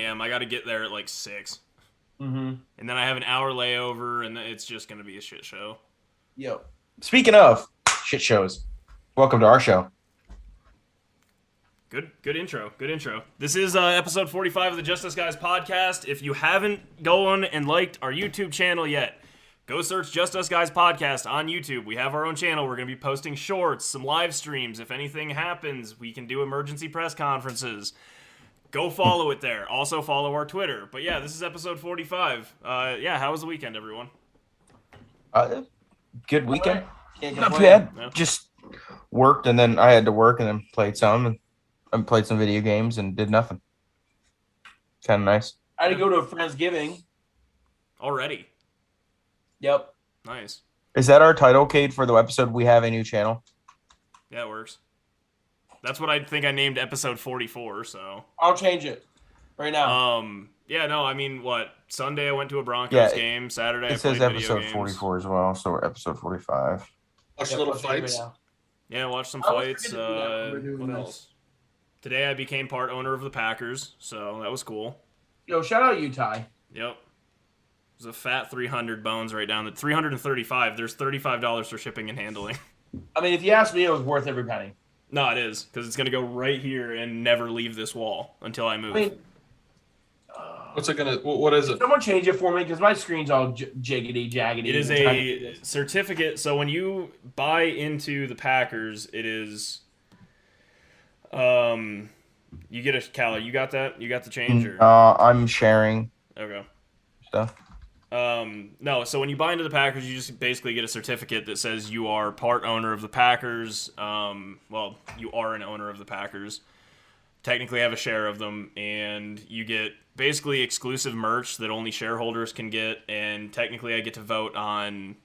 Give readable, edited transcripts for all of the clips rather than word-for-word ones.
a.m. I got to get there at like 6. Mm-hmm. And then I have an hour layover, and it's just going to be a shit show. Yep. Speaking of shit shows, welcome to our show. Good intro. Good intro. This is episode 45 of the Just Us Guys podcast. If you haven't gone and liked our YouTube channel yet, go search Just Us Guys podcast on YouTube. We have our own channel. We're going to be posting shorts, some live streams. If anything happens, we can do emergency press conferences. Go follow it there. Also follow our Twitter. But yeah, this is episode 45. How was the weekend, everyone? Good weekend. Can't Not complain. bad. No. Just worked, and then I had to work, and then played some, and played some video games, and did nothing. Kind of nice. I had to go to a Friendsgiving. Already. Yep. Nice. Is that our title, Cade, for the episode? We have a new channel. Yeah, it works. That's what I think I named episode 44, so. I'll change it right now. Sunday I went to a Broncos Yeah, game. Saturday I It says played video episode games. 44 as well, so we're episode 45. Watch Yep, little I'll change it fights. right now. Yeah, watched some I always fights. forget to do that when we're doing What this. else? Today I became part owner of the Packers, so that was cool. Yo, shout out you, Ty. Yep. It was a fat 300 bones right down. 335. There's $35 for shipping and handling. I mean, if you ask me, it was worth every penny. No, it is, because it's going to go right here and never leave this wall until I move. I mean, What's it gonna? What is it? someone change it for me because my screen's all jiggity, jaggedy. It is I'm trying to do a this. certificate. So when you buy into the Packers, it is, you get a Calla. You got that? You got the change? Or? I'm sharing Okay. stuff. No, so when you buy into the Packers, you just basically get a certificate that says you are part owner of the Packers. You are an owner of the Packers. Technically have a share of them, and you get basically exclusive merch that only shareholders can get, and technically I get to vote on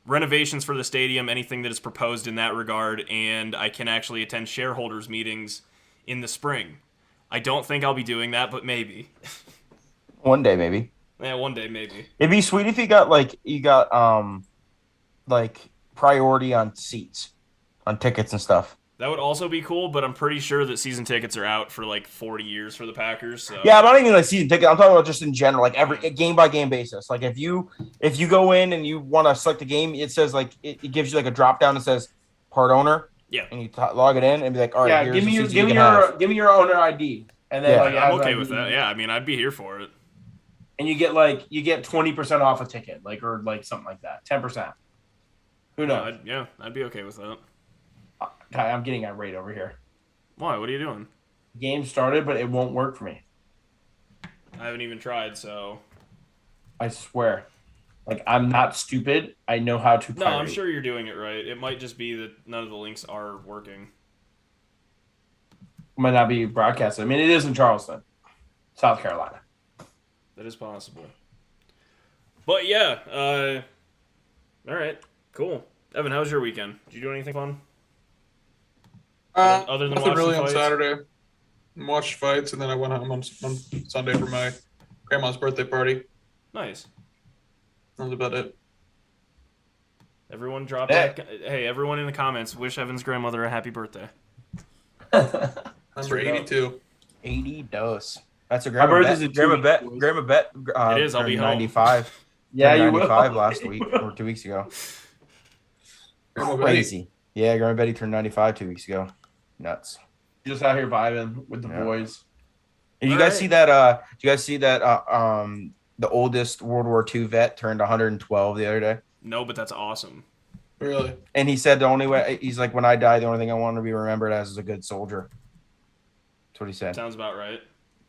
renovations for the stadium, anything that is proposed in that regard, and I can actually attend shareholders meetings in the spring. I don't think I'll be doing that, but maybe. One day, maybe. Yeah, one day maybe. It'd be sweet if you got priority on seats, on tickets and stuff. That would also be cool, but I'm pretty sure that season tickets are out for like 40 years for the Packers. So. Yeah, I'm not even like season ticket. I'm talking about just in general, like every game by game basis. Like if you go in and you want to select a game, it says like it gives you like a drop down that says part owner. Yeah. And you log it in and be like, all right, Yeah, here's give the me your seats you can have. give me your owner ID, and then Yeah. like, it I'm has okay ID. with that. Yeah, I mean, I'd be here for it. And you get 20% off a ticket, or something like that, 10%. Who knows? I'd be okay with that. Ty, I'm getting irate over here. Why? What are you doing? Game started, but it won't work for me. I haven't even tried, so. I swear. Like, I'm not stupid. I know how to No, pirate. I'm sure you're doing it right. It might just be that none of the links are working. Might not be broadcasted. I mean, it is in Charleston, South Carolina. That is possible. But yeah, all right, cool. Evan, how was your weekend? Did you do anything fun? Other than Nothing watch really some on fights? Saturday. Watched fights, and then I went home on Sunday for my grandma's birthday party. Nice. That was about it. Everyone drop Yeah. Hey, everyone in the comments, wish Evan's grandmother a happy birthday. Number Straight up. 82. 80 dose. That's a My grandma birthday's bet. in 2 Grandma weeks, bet. boys. Grandma bet. It is, I'll be turned home. 95. Yeah, Turned you will. 95 last You week will. or 2 weeks ago. Grandma Betty. Crazy. Yeah, Grandma Betty turned 95 2 weeks ago. Nuts. Just out here vibing with the Yeah. boys. Did you All guys right. see that? Do you guys see that? The oldest World War II vet turned 112 the other day, No, but that's awesome. Really? and he said the only way he's like, when I die, the only thing I want to be remembered as is a good soldier. That's what he said. Sounds about right.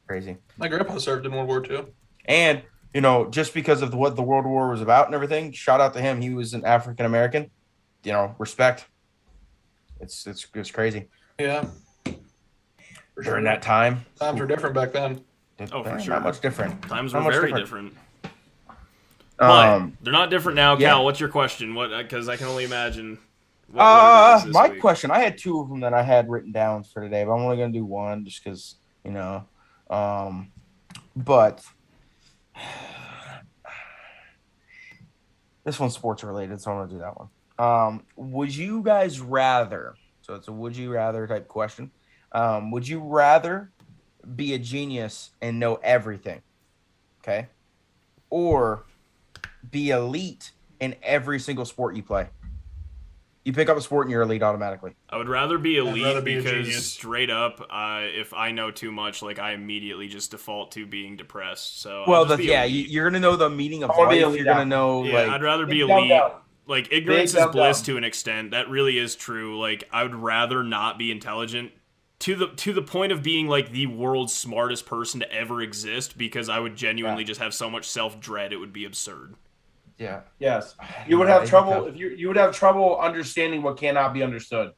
Crazy. My grandpa served in World War II. And just because of what the World War was about and everything, shout out to him. He was an African American. Respect. It's crazy. Yeah. For sure. During that time, Times were different back then. Oh, for not sure. much different. Times Not were much very different. different. But Um, they're not different now. yeah. Cal, what's your question? What? Because I can only imagine. What it is this my week. question. I had two of them that I had written down for today, but I'm only gonna do one just because But this one's sports related, so I'm gonna do that one. Would you guys rather? So it's a would you rather type question. Would you rather be a genius and know everything, okay, or be elite in every single sport you play. You pick up a sport and you're elite automatically. I would rather be elite rather be a because genius. straight up, if I know too much, like I immediately just default to being depressed. So Well, I'll just be elite. you're gonna know the meaning of I wanna be life. elite You're gonna athlete. know Yeah, like I'd rather be Big dumb elite. dumb. Like ignorance Big is dumb bliss dumb. to an extent. That really is true. Like I would rather not be intelligent to the point of being like the world's smartest person to ever exist because I would genuinely just have so much self dread it would be absurd. yeah. Yes, you would have It's trouble tough. if you would have trouble understanding what cannot be understood.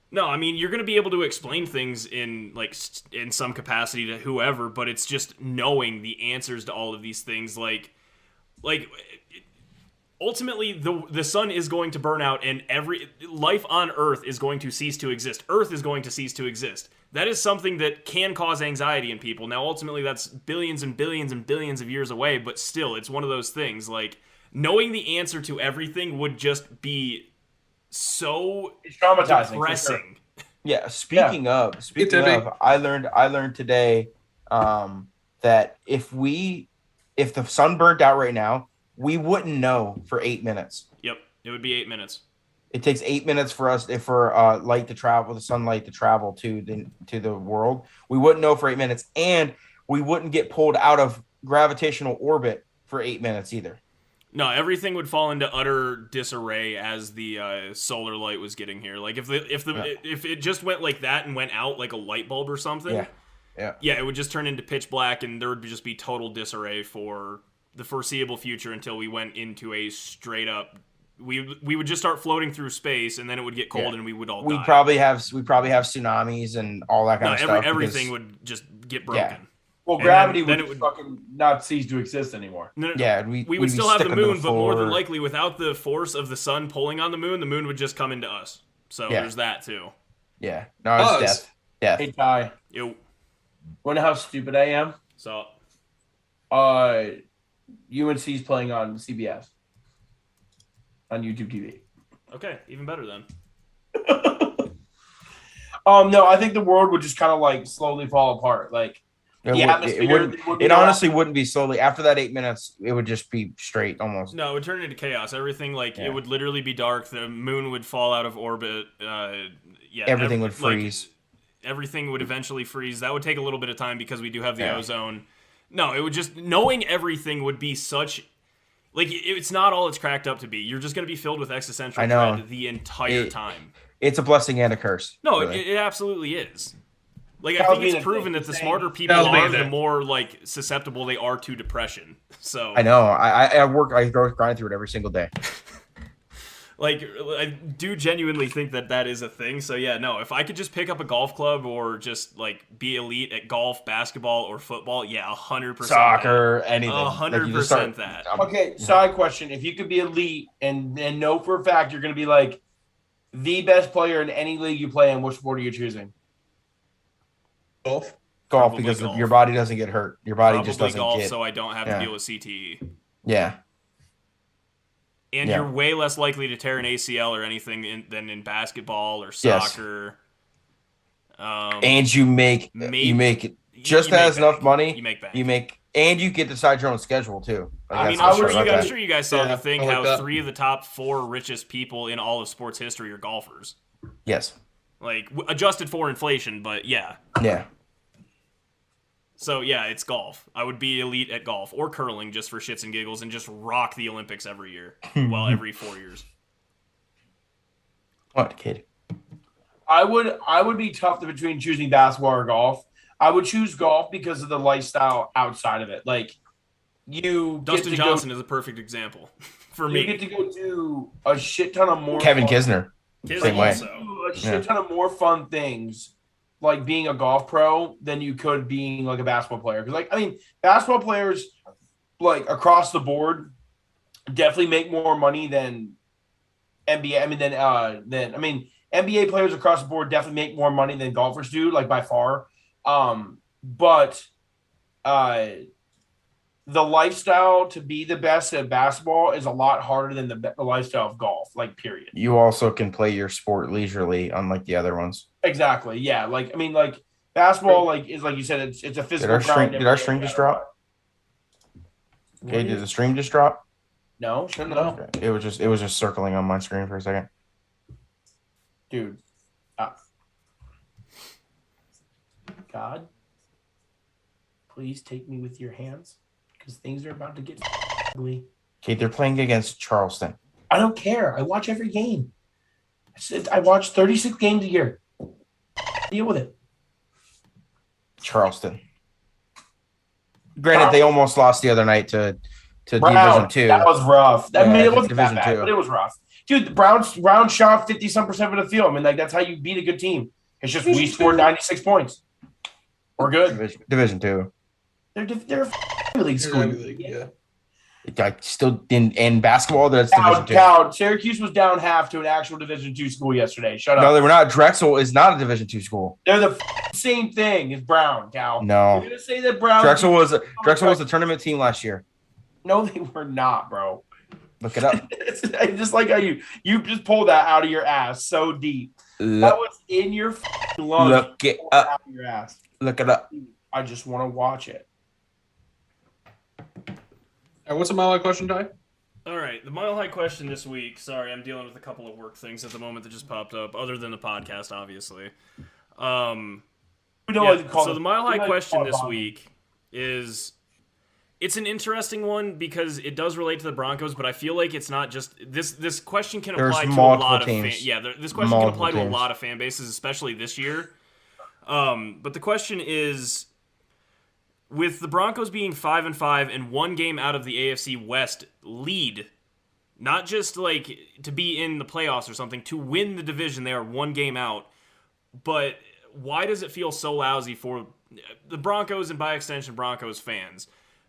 No, I mean you're going to be able to explain things in like in some capacity to whoever, but it's just knowing the answers to all of these things like ultimately the sun is going to burn out and every life on earth is going to cease to exist. Earth is going to cease to exist. That is something that can cause anxiety in people. Now ultimately that's billions and billions and billions of years away, but still it's one of those things like knowing the answer to everything would just be so It's traumatizing. for sure. depressing. Yeah. Speaking of, Timmy. I learned today that if the sun burnt out right now, we wouldn't know for 8 minutes. Yep, it would be 8 minutes. It takes 8 minutes for us for light to travel, the sunlight to travel to the world. We wouldn't know for 8 minutes, and we wouldn't get pulled out of gravitational orbit for 8 minutes either. No, everything would fall into utter disarray as the solar light was getting here. Like if it just went like that and went out like a light bulb or something, Yeah. it would just turn into pitch black and there would just be total disarray for the foreseeable future until we went into a straight up. We would just start floating through space and then it would get cold Yeah. and we would all We die. probably have tsunamis and all that kind No, of stuff. everything because- would just get broken. Yeah. Well, And gravity then would, it would- fucking not cease to exist anymore. No, Yeah, we we'd would be still have the sticking to moon, but more than floor. likely, without the force of the sun pulling on the moon would just come into us. So Yeah. there's that too. Yeah, no, it's Us. death. Hey Ty, Yo, wonder how stupid I am? so UNC's playing on CBS on YouTube TV. okay, even better then. No, I think the world would just kind of like slowly fall apart. Like It, the would, atmosphere. it wouldn't. would be It around- honestly wouldn't be slowly. After that 8 minutes, it would just be straight almost. No, it would turn into chaos. Everything like Yeah. it would literally be dark. The moon would fall out of orbit. Everything would freeze. Everything would eventually freeze. That would take a little bit of time because we do have the Yeah. ozone. No, it would just knowing everything would be such. Like it's not all it's cracked up to be. You're just going to be filled with existential I know. dread the entire It- time. It's a blessing and a curse. No, really. it absolutely is. Like I That would think be it's the proven thing. that the smarter people That would be are, the the thing. more like susceptible they are to depression. So I know. I work. I go grind through it every single day. like I do genuinely think that that is a thing. So yeah, no, if I could just pick up a golf club or just like be elite at golf, basketball, or football, yeah, 100%. Soccer, anything. 100% that. Okay, side question: if you could be elite and know for a fact you're going to be like the best player in any league you play in, which sport are you choosing? Golf. Golf Probably because golf. your body doesn't get hurt. Your body Probably just doesn't golf, get. so I don't have yeah. to deal with CTE. Yeah. And Yeah. you're way less likely to tear an ACL or anything than in basketball or Yes. soccer. And you make you just make as enough bank. money. You make bank. And you get to decide your own schedule too. Like, I mean, that's I'm what's sure, right about I'm that. sure you guys saw Yeah, the thing I like how that. 3 of the top 4 richest people in all of sports history are golfers. Yes. Like adjusted for inflation, but yeah. Yeah. So yeah, it's golf. I would be elite at golf or curling just for shits and giggles and just rock the Olympics every year. Well, every 4 years. What kid? I would be tough between choosing basketball or golf. I would choose golf because of the lifestyle outside of it. Like you get Dustin to Johnson is a perfect example for you get me. to go do a shit ton of more Kevin fun- Kisner. Kids Same way. also. do a shit ton of more fun things like being a golf pro than you could being like a basketball player. Because like I mean, basketball players like across the board definitely make more money than NBA. I mean NBA players across the board definitely make more money than golfers do, like by far. But the lifestyle to be the best at basketball is a lot harder than the lifestyle of golf, like period. You also can play your sport leisurely, unlike the other ones. Exactly. Yeah. Like, I mean, like Basketball, is like you said, it's a physical. Did our stream just drop? Okay, did the stream just drop? No, shouldn't No. have. Okay. It was just circling on my screen for a second. Dude. God, please take me with your hands because things are about to get ugly. Okay, they're playing against Charleston. I don't care. I watch every game. I watch 36 games a year. Deal with it. Charleston. Granted, they almost lost the other night to Brown, Division Two. that was rough. I mean, it wasn't Division that bad, 2. but it was rough. Dude, Brown shot 50-some% of the field. I mean, that's how you beat a good team. It's just we scored 96 points. We're good. Division Two. They're a league school. Yeah. I still in basketball. That's Division Two. Count. Syracuse was down half to an actual Division II school yesterday. Shut up. No, they were not. Drexel is not a Division Two school. They're the same thing as Brown, Cal. No. You're gonna say that Brown? Drexel was a tournament team last year. No, they were not, bro. Look it up. It's just like how you just pulled that out of your ass so deep. That was in your lungs. Look it up. Out of your ass. Look it up. I just want to watch it. And what's the Mile High question, Ty? All right, the Mile High question this week. Sorry, I'm dealing with a couple of work things at the moment that just popped up, other than the podcast, obviously. We don't like to call So it- the Mile High we like to question call it this Bob. week is, it's an interesting one because it does relate to the Broncos, but I feel like it's not just this question can There's apply to a multiple lot teams. this question can apply to a teams. lot of fan bases, especially this year. But the question is, with the Broncos being 5-5 and one game out of the AFC West lead, not just like to be in the playoffs or something, to win the division, they are one game out. But why does it feel so lousy for the Broncos and by extension Broncos fans?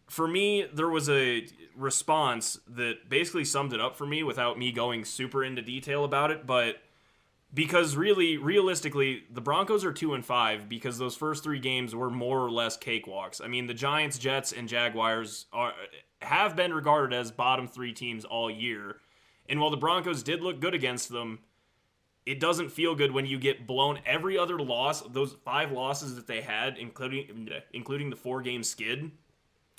For me, there was a response that basically summed it up for me without me going super into detail about it, but because realistically, the Broncos are 2-5 because those first three games were more or less cakewalks. I mean, the Giants, Jets, and Jaguars have been regarded as bottom three teams all year. And while the Broncos did look good against them, it doesn't feel good when you get blown every other loss. Those 5 losses that they had, including the 4-game skid,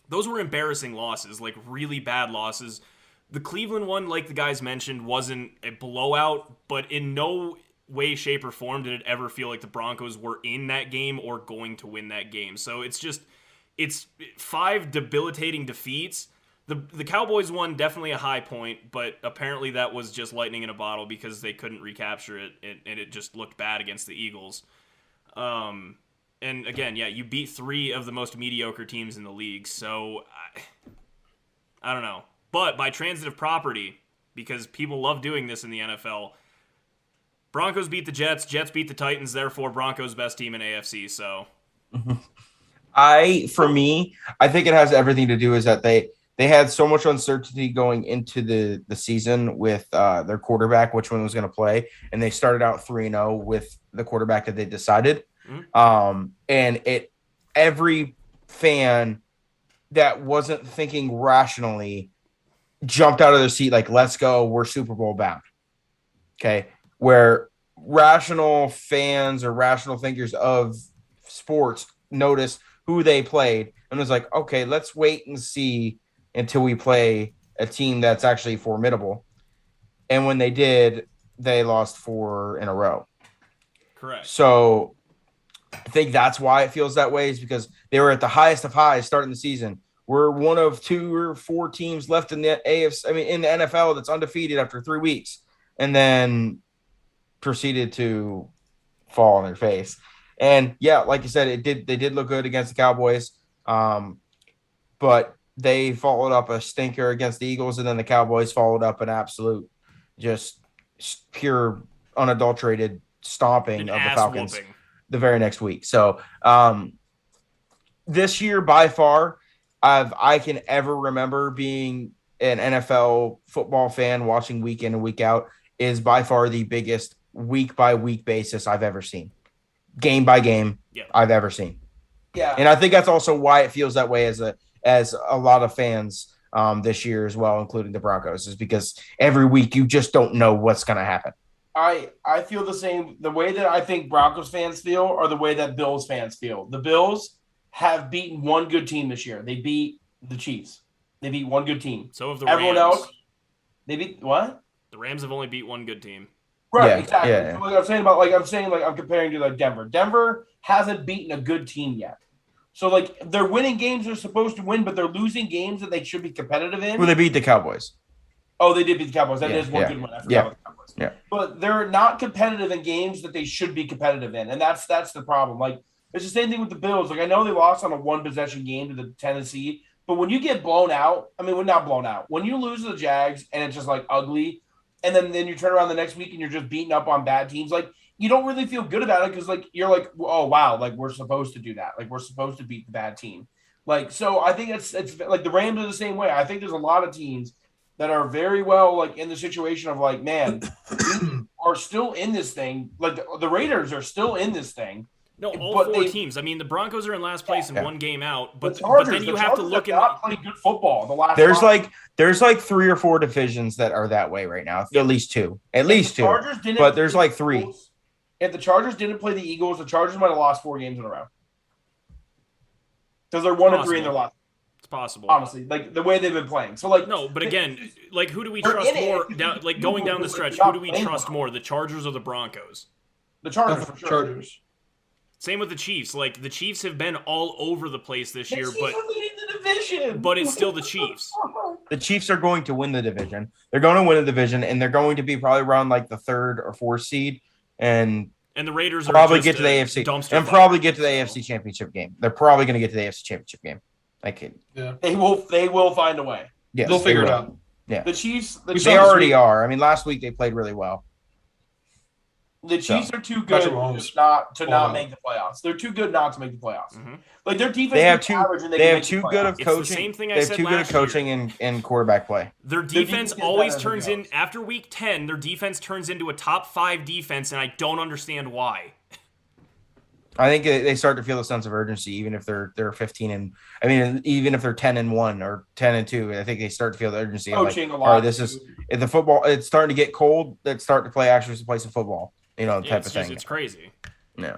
those were embarrassing losses, like really bad losses. The Cleveland one, like the guys mentioned, wasn't a blowout, but in no way, shape, or form did it ever feel like the Broncos were in that game or going to win that game. So it's 5 debilitating defeats. The Cowboys one, definitely a high point, but apparently that was just lightning in a bottle because they couldn't recapture it, and it just looked bad against the Eagles. And again, yeah, you beat 3 of the most mediocre teams in the league, so I don't know. But by transitive property, because people love doing this in the NFL, Broncos beat the Jets, Jets beat the Titans, therefore Broncos best team in AFC, so. I think it has everything to do is that they had so much uncertainty going into the season with their quarterback, which one was going to play, and they started out 3-0 with the quarterback that they decided. And every fan that wasn't thinking rationally jumped out of their seat like, let's go, we're Super Bowl bound. Okay. Where rational fans or rational thinkers of sports noticed who they played and was like, okay, let's wait and see until we play a team that's actually formidable. And when they did, they lost 4 in a row. Correct. So I think that's why it feels that way, is because they were at the highest of highs starting the season. We're one of 2 or 4 teams left in the in the NFL that's undefeated after 3 weeks, and then proceeded to fall on their face. And yeah, like you said, they did look good against the Cowboys, but they followed up a stinker against the Eagles, and then the Cowboys followed up an absolute, just pure, unadulterated stomping of the Falcons Whooping. the very next week. So this year, by far, I can ever remember being an NFL football fan watching week in and week out, is by far the biggest week by week basis I've ever seen, game by game. Yeah. I've ever seen. Yeah. And I think that's also why it feels that way as a lot of fans this year as well, including the Broncos, is because every week you just don't know what's going to happen. I feel the same. The way that I think Broncos fans feel or the way that Bills fans feel. The Bills have beaten one good team this year. They beat the Chiefs. They beat one good team. So have the Everyone Rams. else, they beat what? The Rams have only beat one good team. Right, Yeah, exactly. yeah. So I'm comparing to like Denver. Denver hasn't beaten a good team yet. So like they're winning games they're supposed to win, but they're losing games that they should be competitive in. Well, they beat the Cowboys. Oh, they did beat the Cowboys. That Yeah, is one yeah, good one. I forgot yeah, about the Cowboys. yeah. But they're not competitive in games that they should be competitive in, and that's the problem. Like it's the same thing with the Bills. Like I know they lost on a one possession game to the Tennessee, but when you get blown out, I mean, we're not blown out. When you lose to the Jags and it's just like ugly, and then you turn around the next week and you're just beating up on bad teams, like you don't really feel good about it because like you're like, oh wow, like we're supposed to do that. Like we're supposed to beat the bad team. Like so, I think it's like the Rams are the same way. I think there's a lot of teams that are very well like in the situation of like, man, we are still in this thing. Like the Raiders are still in this thing. No, all But four they- teams. I mean, the Broncos are in last place and Yeah. one game out, The but Chargers, then you the have to Chargers look not at played good football the last. There's like 3 or 4 divisions that are that way right now. At least two. At least two. Chargers didn't But there's play like the 3. Eagles. If the Chargers didn't play the Eagles, the Chargers might have lost 4 games in a row. Because they're 1-3 in their last. it's possible. Honestly, like the way they've been playing. So like No, but again, like who do we They're trust in it. more? Down, like going down the stretch, who do we trust more, the Chargers or the Broncos? the Chargers for sure. Chargers. Same with the Chiefs. Like the Chiefs have been all over the place this year, The Chiefs are leading the division. but it's still the Chiefs. The Chiefs are going to win the division. They're going to win the division, and they're going to be probably around like the 3rd or 4th seed, and And the Raiders are probably just get to the a AFC dumpster and fire. probably get to the AFC Championship game. They're probably going to get to the AFC Championship game. Like, They will find a way. yes, They'll figure they it will. out. The Chiefs. The We Chiefs They saw this already week. are. I mean, last week they played really well. The Chiefs are too good Patrick Mahomes. not to Hold not on. make the playoffs. They're too good not to make the playoffs. Mhm. Like their defense, They have is too. average and They can have make the too good playoffs. of It's the coaching. same thing I They have said too good of last year. coaching and quarterback play. Their defense defense is always better than turns in those. after week 10. Their defense turns into a top 5 defense, and I don't understand why. I think they start to feel a sense of urgency, even if they're 15 and I mean, even if they're 10-1 or 10-2. I think they start to feel the urgency. Of like, Coaching a all lot. right, this is if the football. It's starting to get cold. Let's start to play some football. You know, Yeah, type it's of just thing. it's crazy. Yeah.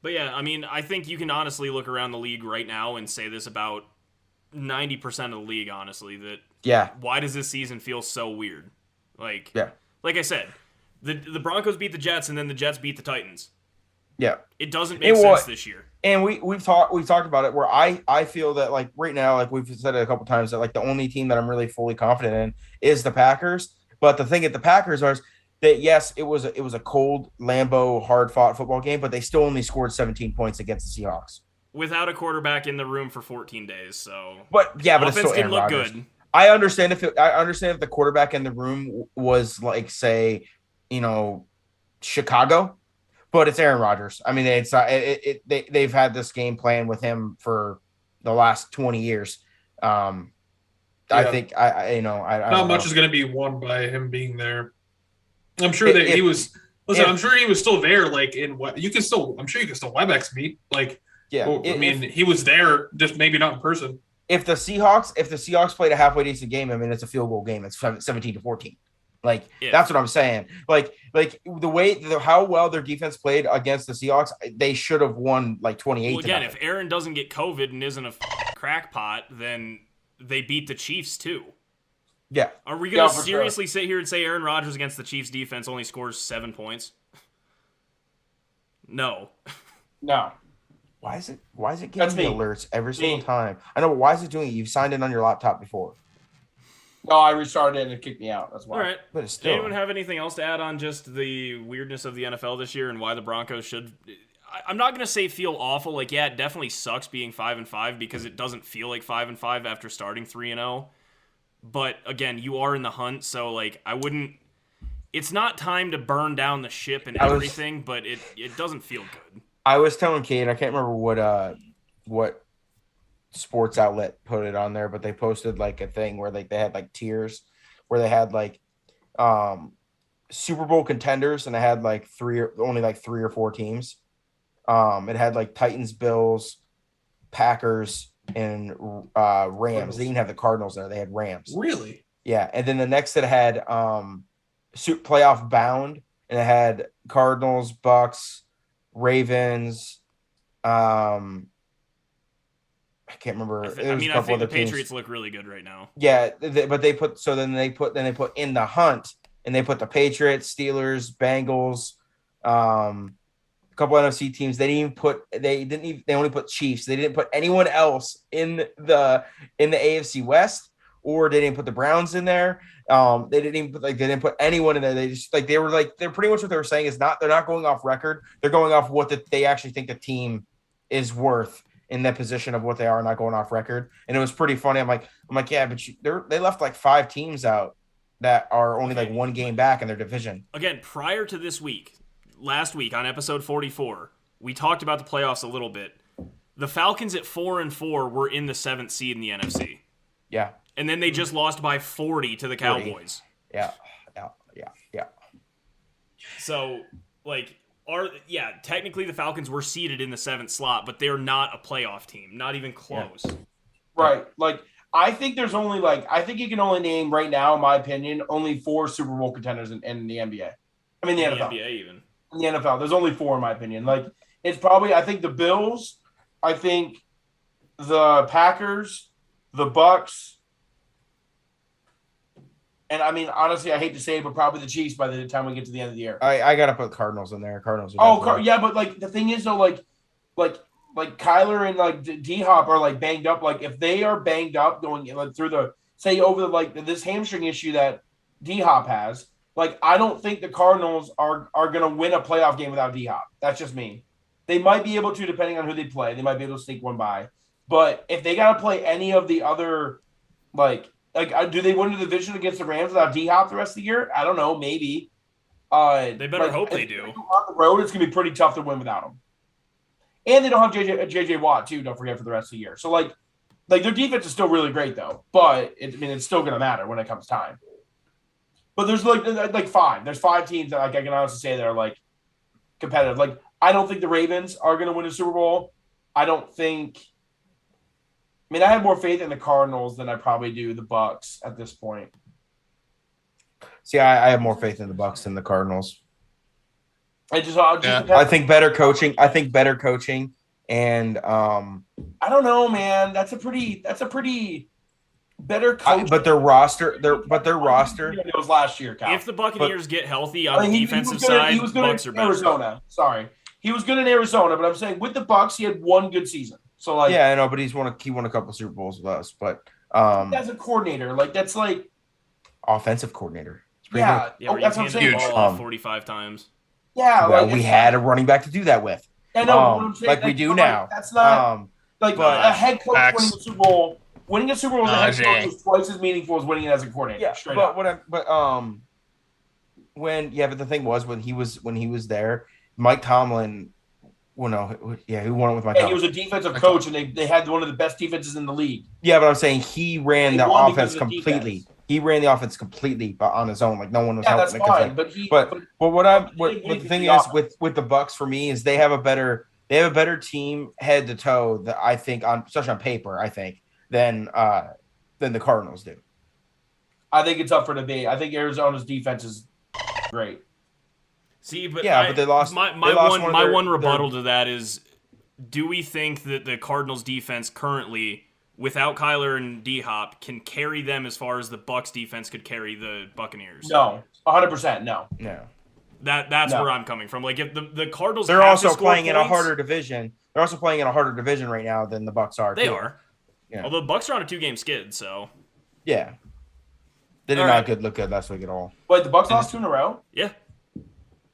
But yeah, I mean, I think you can honestly look around the league right now and say this about 90% of the league, honestly, that Yeah. why does this season feel so weird? Like, Yeah. like I said, the Broncos beat the Jets and then the Jets beat the Titans. Yeah. It doesn't make It sense wa- this year. And we've talked about it where I feel that like right now, like we've said it a couple times, that like the only team that I'm really fully confident in is the Packers. But the thing at the Packers is that yes, it was a cold Lambeau hard fought football game, but they still only scored 17 points against the Seahawks. Without a quarterback in the room for 14 days, so But yeah, but it's offense still didn't Aaron look Rodgers. good. I understand if the quarterback in the room was like, say, you know, Chicago, but it's Aaron Rodgers. I mean, they've had this game plan with him for the last 20 years. I Yeah. think I Not don't much know. is going to be won by him being there. I'm sure If- that he was. Listen, if- I'm sure he was still there. Like in what you can still. I'm sure you can still WebEx meet. Like, Yeah, well, I if- mean, he was there, just maybe not in person. if the Seahawks played a halfway decent game, I mean, it's a field goal game. It's 17-14. Like Yeah. that's what I'm saying. Like how well their defense played against the Seahawks, they should have won like 28. Well, to again, nothing. if Aaron doesn't get COVID and isn't a crackpot, then they beat the Chiefs too. Yeah. Are we going Yeah, to for seriously sit here and say Aaron Rodgers against the Chiefs defense only scores 7 points? No. No. Why is it giving That's me me. alerts every single Me. time? I know, but why is it doing it? You've signed in on your laptop before. No, I restarted it and it kicked me out. That's why. All right. But it's Does still anyone have anything else to add on just the weirdness of the NFL this year and why the Broncos should? I'm not going to say feel awful. Like, yeah, it definitely sucks being 5-5 because it doesn't feel like 5-5 after starting 3-0. But again, you are in the hunt, so like I wouldn't. It's not time to burn down the ship and I was- everything, but it doesn't feel good. I was telling Kate, I can't remember what sports outlet put it on there, but they posted like a thing where like they had like tiers where they had like Super Bowl contenders and it had like only 3 or 4 teams. It had like Titans, Bills, Packers, and Rams. They didn't have the Cardinals there. They had Rams. Really? Yeah, and then the next it had playoff bound, and it had Cardinals, Bucks, Ravens. I can't remember. I There was a mean, I couple think the other teams. Patriots look really good right now. Yeah, but they put they put in the hunt, and they put the Patriots, Steelers, Bengals, a couple NFC teams. They only put Chiefs. They didn't put anyone else in the AFC West, or they didn't put the Browns in there. They didn't put anyone in there. They just they're pretty much what they were saying is they're not going off record. They're going off what they actually think the team is worth in that position of what they are, not going off record. And it was pretty funny. I'm like, yeah, but they left like 5 teams out that are only like 1 game back in their division. Again, prior to this week, last week on episode 44, we talked about the playoffs a little bit. The Falcons at 4-4 were in the 7th seed in the NFC. Yeah. And then they just lost by 40 to the Cowboys. Yeah. So, technically the Falcons were seeded in the 7th slot, but they're not a playoff team, not even close. Yeah. Right. Like, I think there's only I think you can only name right now, in my opinion, only 4 Super Bowl contenders in the NBA. I mean, the NFL. NBA even. In the NFL, there's only 4 in my opinion. Like, it's probably, I think the Bills, I think the Packers, the Bucks, and I mean, honestly, I hate to say it, but probably the Chiefs by the time we get to the end of the year. I gotta put Cardinals in there. Cardinals. Yeah, but like the thing is though, like Kyler and like D Hop are like banged up. Like if they are banged up going through this hamstring issue that D Hop has, like I don't think the Cardinals are gonna win a playoff game without D Hop. That's just me. They might be able to, depending on who they play. They might be able to sneak one by. But if they gotta play any of the other do they win the division against the Rams without D Hop the rest of the year? I don't know, maybe. They better hope they do. On the road, it's gonna be pretty tough to win without him. And they don't have JJ Watt too. Don't forget for the rest of the year. So like their defense is still really great though. But it's still gonna matter when it comes time. But there's like 5. There's 5 teams that I can honestly say that are like competitive. Like I don't think the Ravens are gonna win a Super Bowl. I have more faith in the Cardinals than I probably do the Bucks at this point. See, I have more faith in the Bucks than the Cardinals. I think better coaching. And I don't know, man. That's a pretty better coach. But their roster. It was last year, Cal. If the Buccaneers get healthy on the defensive side, he was good Bucks are in better. Arizona. Sorry, he was good in Arizona, but I'm saying with the Bucks, he had 1 good season. So like, yeah, I know, but he won a couple Super Bowls with us. But as a coordinator, that's like offensive coordinator. Yeah, that's what I'm saying. Ball off 45 times. Yeah, well, we had a running back to do that with. I know, like we do now. That's not a head coach winning a Super Bowl. Winning a Super Bowl as a head coach is twice as meaningful as winning it as a coordinator. Yeah, straight but up. But the thing was when he was there, Mike Tomlin. Well, no, who won it with Mike Tomlin? He was a defensive coach, and they had one of the best defenses in the league. Yeah, but I'm saying he ran the offense completely. He ran the offense completely on his own, like no one was helping. That's fine, but the thing is with the Bucks for me is they have a better team head to toe that I think especially on paper than the Cardinals do. I think it's up for debate. I think Arizona's defense is great. See, but but they lost. My one rebuttal to that is: do we think that the Cardinals' defense currently, without Kyler and D Hop, can carry them as far as the Bucks' defense could carry the Buccaneers? No, 100% no. No. That's where I'm coming from. Like if the Cardinals, they're also playing in a harder division. They're also playing in a harder division right now than the Bucks are. They are. Yeah. Although the Bucks are on a 2-game skid, so yeah, they did not look good last week at all. Wait, the Bucks lost 2 in a row? Yeah.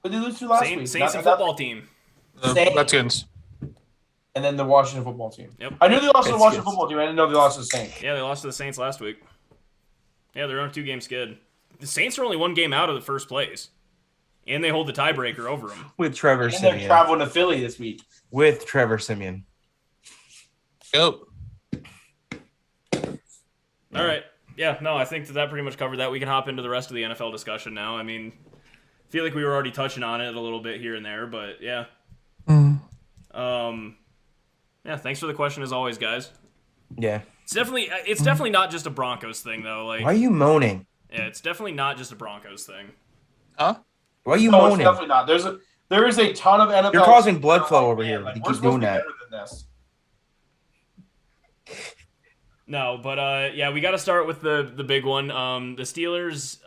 But they lose 2 last week. Saints and football team. Redskins. And then the Washington football team. Yep. I knew they lost to the Washington football team. I didn't know they lost to the Saints. Yeah, they lost to the Saints last week. Yeah, they're on a 2-game skid. The Saints are only 1 game out of the first place. And they hold the tiebreaker over them. With Trevor and Siemian. they're traveling to Philly this week. With Trevor Siemian. Yep. All right. Yeah, no, I think that pretty much covered that. We can hop into the rest of the NFL discussion now. I mean, I feel like we were already touching on it a little bit here and there, but yeah. Yeah, thanks for the question as always, guys. Yeah. It's definitely not just a Broncos thing though. Like, why are you moaning? Yeah, it's definitely not just a Broncos thing. Huh? Why are you No, it's moaning? definitely not. There is a ton of NFL. You're causing blood flow over Man, here. like, You we're keep supposed doing to be that. better than this. No, but yeah, we got to start with the big one. The Steelers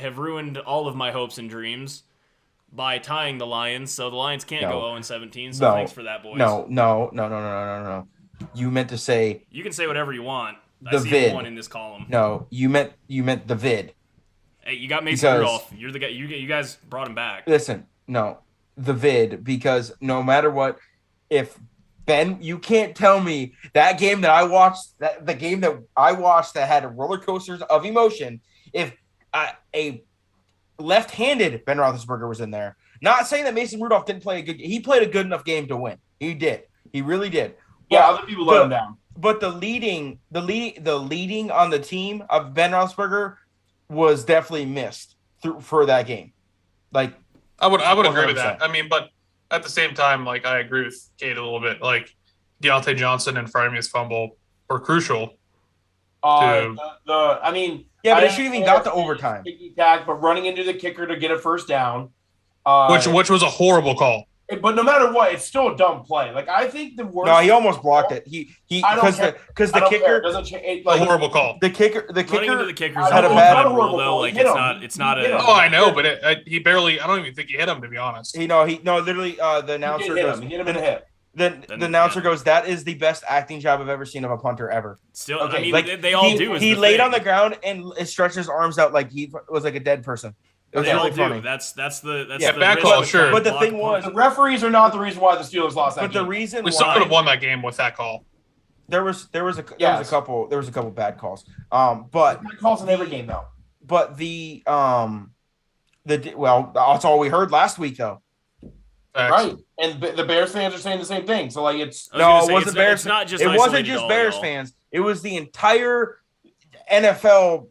have ruined all of my hopes and dreams by tying the Lions, so the Lions can't No. go 0-17. So No. thanks for that, boys. No. You meant to say You can say whatever you want. I The see vid. one in this column. no. You meant the vid. Hey, you got Mason Because- Rudolph. You're the guy. You guys brought him back. Listen, no, the vid, because no matter what, if Ben, you can't tell me that game that I watched, the game that I watched that had roller coasters of emotion, if a left-handed Ben Roethlisberger was in there. Not saying that Mason Rudolph didn't play he played a good enough game to win. He did. He really did. Yeah, But other people let him down. But the leading on the team of Ben Roethlisberger was definitely missed for that game. Like, I would agree with 100%. that. I mean, but at the same time, like I agree with Kate a little bit. Like Deontay Johnson and Freiermuth's fumble were crucial. I mean, yeah, but I it should even got to understand overtime. ticky tack, but running into the kicker to get a first down. Which was a horrible call. But no matter what, it's still a dumb play. Like I think the worst. No, he almost blocked it. He I don't because I the don't care. It kicker doesn't change. A Like, horrible call. the kicker Running into the kickers I is had a a one bad- time not a rule horrible though. goal. Like He hit it's not him. He hit a. him. Oh, I know, but he barely. I don't even think he hit him, to be honest. literally the he announcer hit goes him. He hit him in the hip. the announcer goes, that is the best acting job I've ever seen of a punter ever. Still, Okay, I mean, like, they all he, do. Is he the laid thing. on the ground and stretched his arms out like he was like a dead person. It was They all really do. funny. That's the Yeah, the bad risk call, of sure. trying to But the block thing a was- punt. The referees are not the reason why the Steelers lost that But the game. reason We still why could have won that game with that call. there was a Yes. couple bad calls. But That calls in every game though. But that's all we heard last week though. Facts. Right, and the Bears fans are saying the same thing. So like it's I was gonna No, say, it wasn't it's Bears. It's not just It wasn't isolated just to all Bears y'all. fans. It was the entire NFL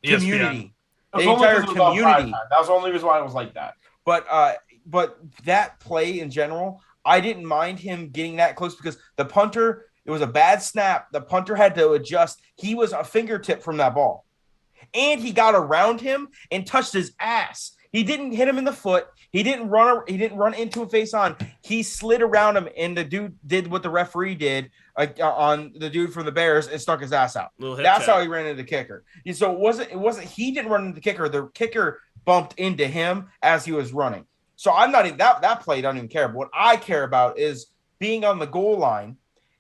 ESPN. community. It was The only entire 'cause it was on community. primetime. That was the only reason why it was like that. But that play in general, I didn't mind him getting that close because the punter, it was a bad snap. The punter had to adjust. He was a fingertip from that ball. And he got around him and touched his ass. He didn't hit him in the foot. He didn't run into him face on. He slid around him, and the dude did what the referee did on the dude from the Bears and stuck his ass out. Little hip That's check. how he ran into the kicker. So it wasn't he didn't run into the kicker. The kicker bumped into him as he was running. So I'm not even that play. I don't even care. But what I care about is being on the goal line,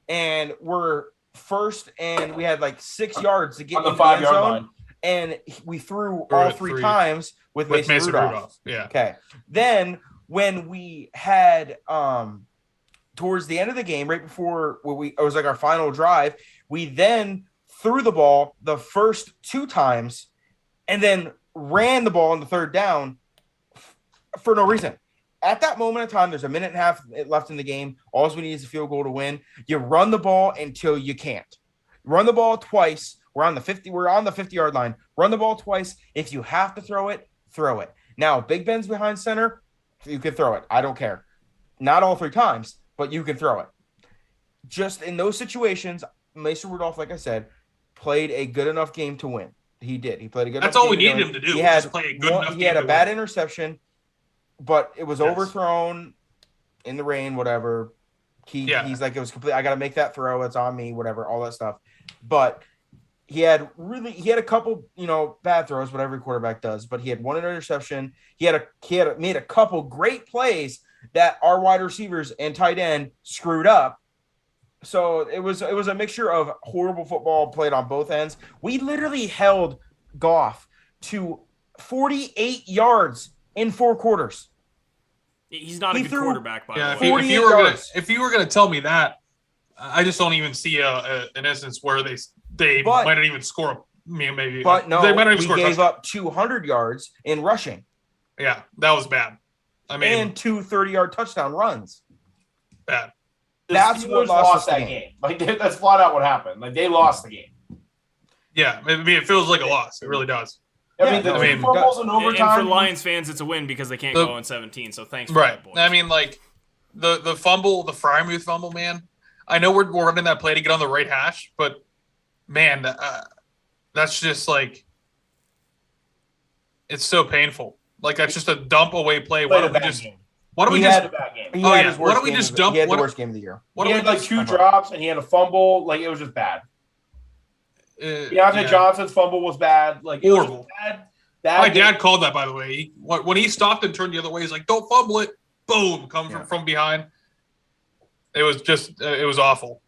and we're first, and we had like 6 yards to get On the into the end 5-yard zone, line. and we threw Threw all it three three. times with Mason Rudolph. Yeah. Okay. Then when we had towards the end of the game, right before it was like our final drive, we then threw the ball the first 2 times and then ran the ball on the third down for no reason. At that moment in time, there's a minute and a half left in the game. All we need is a field goal to win. You run the ball until you can't. Run the ball twice. We're on the 50-yard line. Run the ball twice. If you have to throw it, throw it. Now, Big Ben's behind center. You can throw it. I don't care. Not all 3 times, but you can throw it. Just in those situations, Mason Rudolph, like I said, played a good enough game to win. He did. He played a good That's enough all we game needed him to do. He was had just play a good enough he had game a to bad win. interception, but it was Yes. overthrown in the rain, whatever. He's like, it was complete. I got to make that throw. It's on me, whatever, all that stuff. But he had a couple, bad throws, what every quarterback does. But he had 1 interception. He made a couple great plays that our wide receivers and tight end screwed up. So it was a mixture of horrible football played on both ends. We literally held Goff to 48 yards in 4 quarters. He's not a He good threw- quarterback, by Yeah, the way. 48 if you were gonna tell me that, I just don't even see an instance where they But- might not even score. Maybe, But no, they might not even we score. a gave touchdown. up 200 yards in rushing Yeah, that was bad. I mean, and 2 30-yard touchdown runs. bad. The That's Steelers what lost us the that game. game. Like that's flat out what happened. Like they lost the game. Yeah, I mean, it feels like a loss. It really does. I Yeah, mean, the no, 2 I mean- fumbles in And overtime. for Lions fans, it's a win because they can't The- go 0-17. So thanks for Right. that, boys. I mean, like the fumble, the Freiermuth fumble, man. I know we're running that play to get on the right hash, but man, that's just like it's so painful. Like that's just a dump away play. Played Why a don't we bad just? game. Why don't we He just? had- He Oh, had yeah. his Why worst don't we game just of- dump- He had the what- worst game of the year. Why He don't had we like just? 2 drops and he had a fumble. Like it was just bad. Deontay Johnson's fumble was bad. Like it was Horrible. just bad. Bad My game. dad called that, by the way. When he stopped and turned the other way, he's like, "Don't fumble it." Boom, come from behind. It was just, it was awful.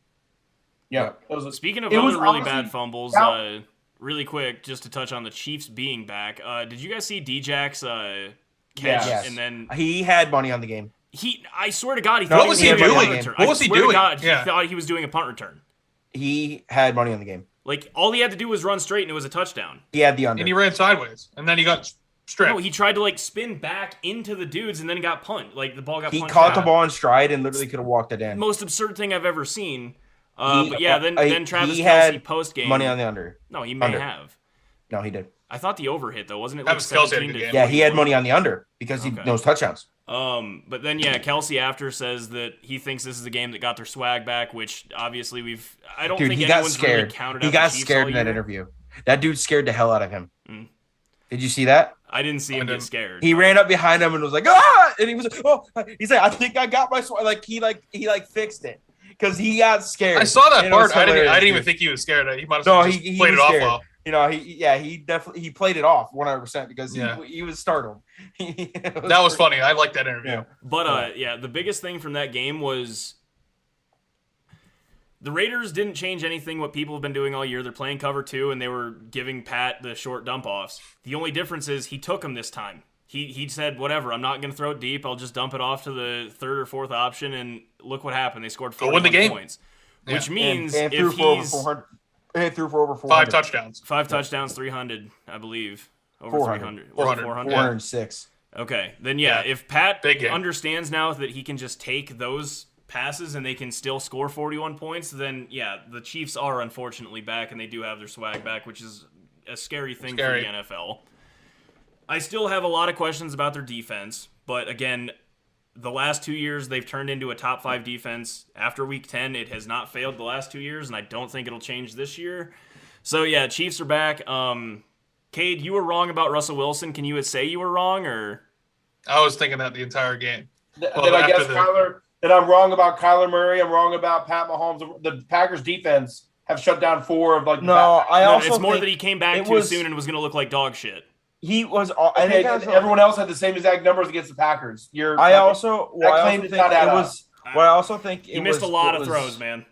Yeah. It was Speaking of It was other really honestly- bad fumbles, Now- really quick, just to touch on the Chiefs being back. Did you guys see Djax catch? Yes. And then He had money on the game. I swear to God, he No, thought what was he doing a doing? punt return. What was he I swear to doing? God, Yeah. he thought he was doing a punt return. He had money on the game. Like all he had to do was run straight, and it was a touchdown. He had the under. And he ran sideways, and then he got stripped. No, he tried to like spin back into the dudes, and then got punt. Like the ball got. He punched caught out. the ball in stride and literally could have walked it in. Most absurd thing I've ever seen. He- But yeah, then he Travis had Kelce post game. Money on the under. No, he may under. have. No, he did. I thought the over hit though, wasn't it? Travis Like Kelce had a 17 good to game. Yeah, he had 41? money on the under because he Okay. knows touchdowns. But then yeah, Kelsey after says that he thinks this is the game that got their swag back, which obviously I don't Dude, think he got anyone's really scared. counted He out got the Chiefs scared all in that year. interview. That dude scared the hell out of him. Mm. Did you see that? I didn't see I him get didn't. scared. He ran up behind him and was like, "Ah!" And he was like, "Oh!" He's like, "I think I got my swag." Like he fixed it because he got scared. I saw that And it was part. I didn't hilarious, even dude. think he was scared. He might have No, just he played was it off scared. well. You know, he definitely played it off 100% because Yeah. he was startled. That was funny. I liked that interview. Yeah. But yeah, the biggest thing from that game was the Raiders didn't change anything what people have been doing all year. They're playing cover 2, and they were giving Pat the short dump offs. The only difference is he took him this time. He said, whatever, I'm not going to throw it deep. I'll just dump it off to the 3rd or 4th option, and look what happened. They scored Go 41 win the game. points, Yeah. which means and if threw for over he's 400. And threw for over 400. 5 touchdowns. 5 touchdowns, 300, I believe. Over 400. 300. 400. 400. 406. Okay, then yeah, Yeah. if Pat Big game. understands now that he can just take those passes and they can still score 41 points, then yeah, the Chiefs are unfortunately back and they do have their swag back, which is a scary thing Scary. for the NFL. I still have a lot of questions about their defense, but again, the last 2 years they've turned into a top 5 defense. After week 10, it has not failed the last 2 years, and I don't think it'll change this year. So yeah, Chiefs are back. Cade, you were wrong about Russell Wilson. Can you say you were wrong, or? I was thinking that the entire game. Then Well, I guess after the- Kyler. Then I'm wrong about Kyler Murray. I'm wrong about Pat Mahomes. The Packers defense have shut down 4 of like. the No, back- I No, also it's more think that he came back it too was- soon and was going to look like dog shit. he was. I Okay, think that's everyone else had the same exact numbers against the Packers. I also. Well, I claim also did think not add it up. was. Well, I also think He missed a lot of throws, man.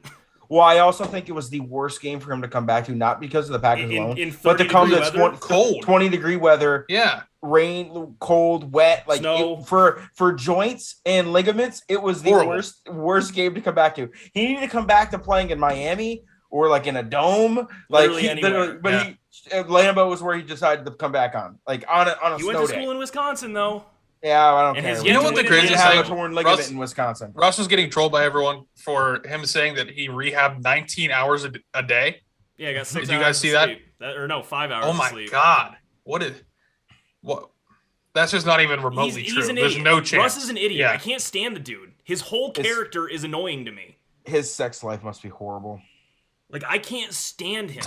Well, I also think it was the worst game for him to come back to, not because of the Packers alone, In but to 30 come degree to weather? Cold. 20-degree weather, Yeah. rain, cold, wet, like Snow. for joints and ligaments. It was the Horrible. worst game to come back to. He needed to come back to playing in Miami or like in a dome, like Literally anywhere. but Yeah. he Lambeau was where he decided to come back on, like on a He snow went to day. school in Wisconsin, though. Yeah, I don't And care. his You know what the He He craziest didn't have a thing? torn ligament Russ- in Wisconsin. Russ was getting trolled by everyone for him saying that he rehabbed 19 hours a day. Yeah, I got 6 Did you hours guys of see that? sleep. Or no, 5 hours Oh of my sleep. God. What? That's just not even remotely He's true. an There's idiot. no chance. Russ is an idiot. Yeah. I can't stand the dude. His whole It's- character is annoying to me. His sex life must be horrible. Like, I can't stand him.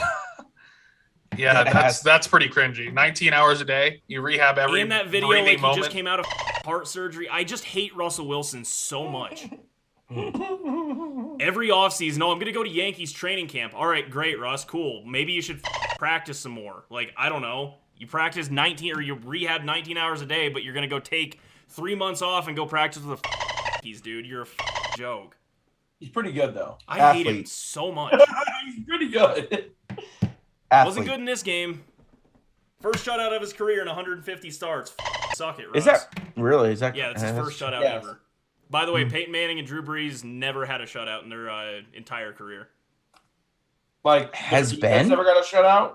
Yeah, Yes. that's pretty cringy. 19 hours a day. You rehab every In that video, breathing like, he moment. just came out of heart surgery. I just hate Russell Wilson so much. Every offseason, I'm going to go to Yankees training camp. All right, great, Russ, cool. Maybe you should practice some more. Like, I don't know. You practice 19 or you rehab 19 hours a day, but you're going to go take 3 months off and go practice with the Yankees, dude. You're a joke. He's pretty good though. I hate him Athlete. so much. He's pretty good. Athlete. Wasn't good in this game. First shutout of his career in 150 starts. Suck it, Russ. Is that really? Is that? Yeah, it's his first shutout Yes. ever. By the way, Peyton Manning and Drew Brees never had a shutout in their entire career. Like Has the defense Ben? never got a shutout?